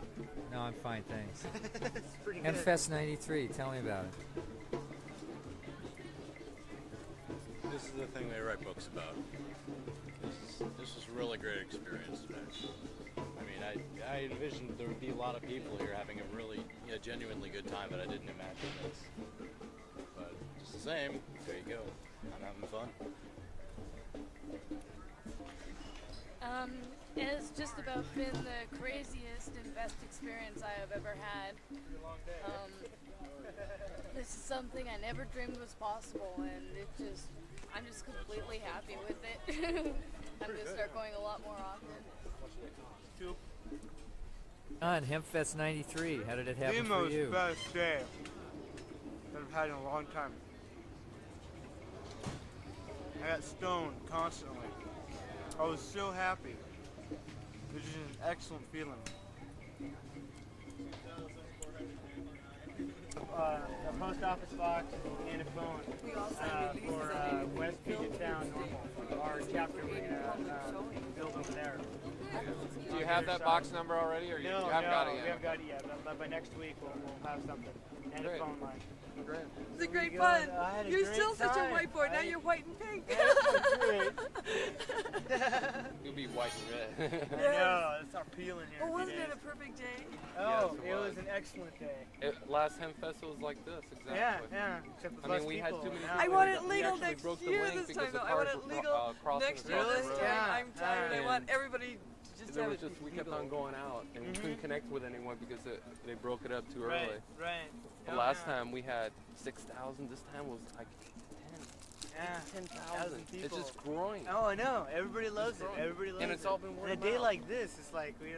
No, I'm fine, thanks. It's pretty Hemp good. Fest 93, tell me about it. This is the thing they write books about. This is a really great experience today. I mean, I envisioned there would be a lot of people here having a really, genuinely good time, but I didn't imagine this. But just the same, there you go. I'm having fun. It's just about been the craziest and best experience I have ever had. This is something I never dreamed was possible, and I'm just completely happy with it. I'm gonna start going a lot more often. On Hemp Fest 93, how did it happen The for most you? best day that I've had in a long time. I got stoned constantly. I was so happy. It was just an excellent feeling. A post office box and a phone for West Puget Sound Normal, our chapter we're gonna build over there. Do you have that box number already, or you No, haven't got it yet? we haven't got it yet. But by next week we'll have something and Great. a phone line. Great. It's a great Good. fun. I had a You're great still such a time. whiteboard. Now you're white and pink. You'll be white and red. I know, it's our peeling here. Well, wasn't today. it a perfect day? Oh, Yes, it was an excellent day. Last Hemp Fest was like this, exactly. Yeah. Except with I less mean, we people. had too many now people. I want We it legal actually next broke the year link this because time, the though. I want cars it were legal crossing next across year the this road. time. I'm tired. I want And everybody to just There have was it just we kept legal. on going out, and we couldn't connect with anyone because they broke it up too early. Right. The Oh, last yeah. time we had 6,000. This time was like 10,000. It's just growing. Oh, I know. Everybody loves it. growing. Everybody loves it. And it's all been word And a of day mouth. like this, it's like, with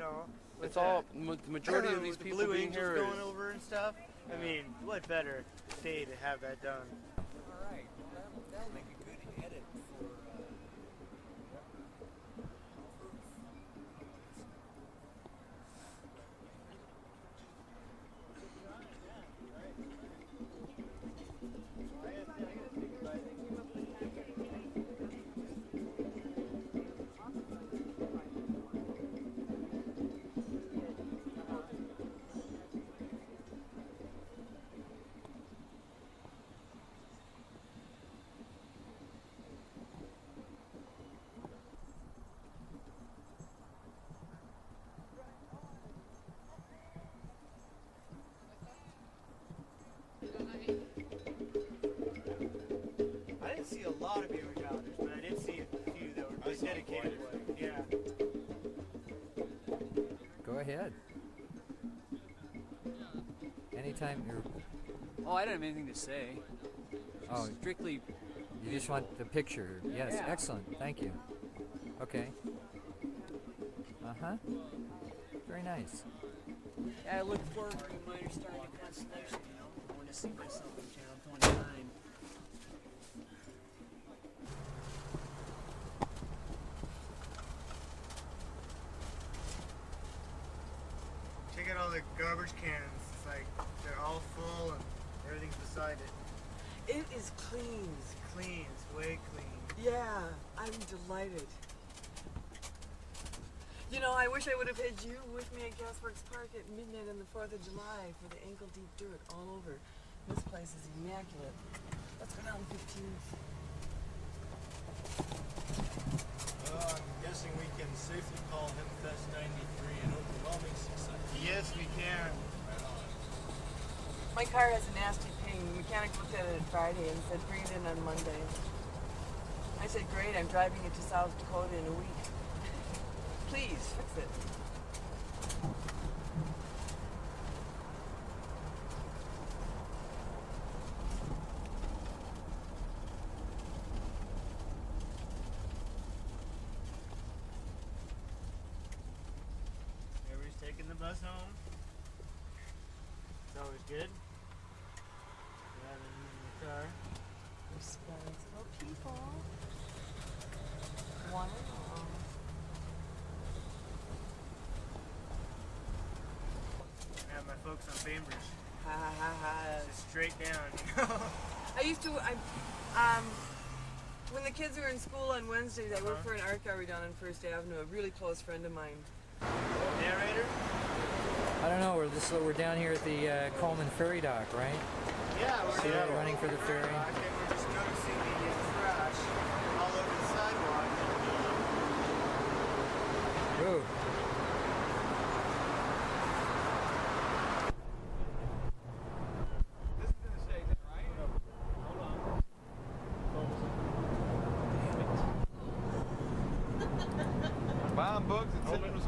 It's all the majority of with these the people Blue being Angels here going is over and stuff. I mean, what better day to have that done? All right, that'll make a good edit for. I didn't see a lot of viewing calendars, but I did see a few that were really dedicated to it. Yeah. Go ahead. Anytime you're... Oh, I don't have anything to say. Oh, Strictly. you just want the picture. Yes, Yeah. excellent. Thank you. Okay. Uh-huh. Very nice. I look forward to minor starting to constellation. I want to see myself in Channel 29. Check out all the garbage cans. It's like they're all full and everything's beside it. It is clean. It's clean. It's way clean. Yeah, I'm delighted. You know, I wish I would have had you with me at Gasworks Park at midnight on the 4th of July for the ankle-deep dirt all over. This place is immaculate. Let's go down 15th. I'm guessing we can safely call Hemp Fest 93 an overwhelming success. Yes, we can. My car has a nasty ping. The mechanic looked at it Friday and said, bring it in on Monday. I said, great, I'm driving it to South Dakota in a week. Please, fix it. Everybody's taking the bus home. It's always good. Driving in the car. Responsible people. One and all. I have my folks on Bainbridge. Ha ha ha ha. Just straight down, you know? I used to, when the kids were in school on Wednesdays, I worked for an art gallery down on First Avenue. A really close friend of mine Narrator? I don't know. We're down here at the Coleman Ferry Dock, right? Yeah, we're See that running for the ferry? And we're just noticing the trash all over the sidewalk. Ooh. Buying books and sitting in the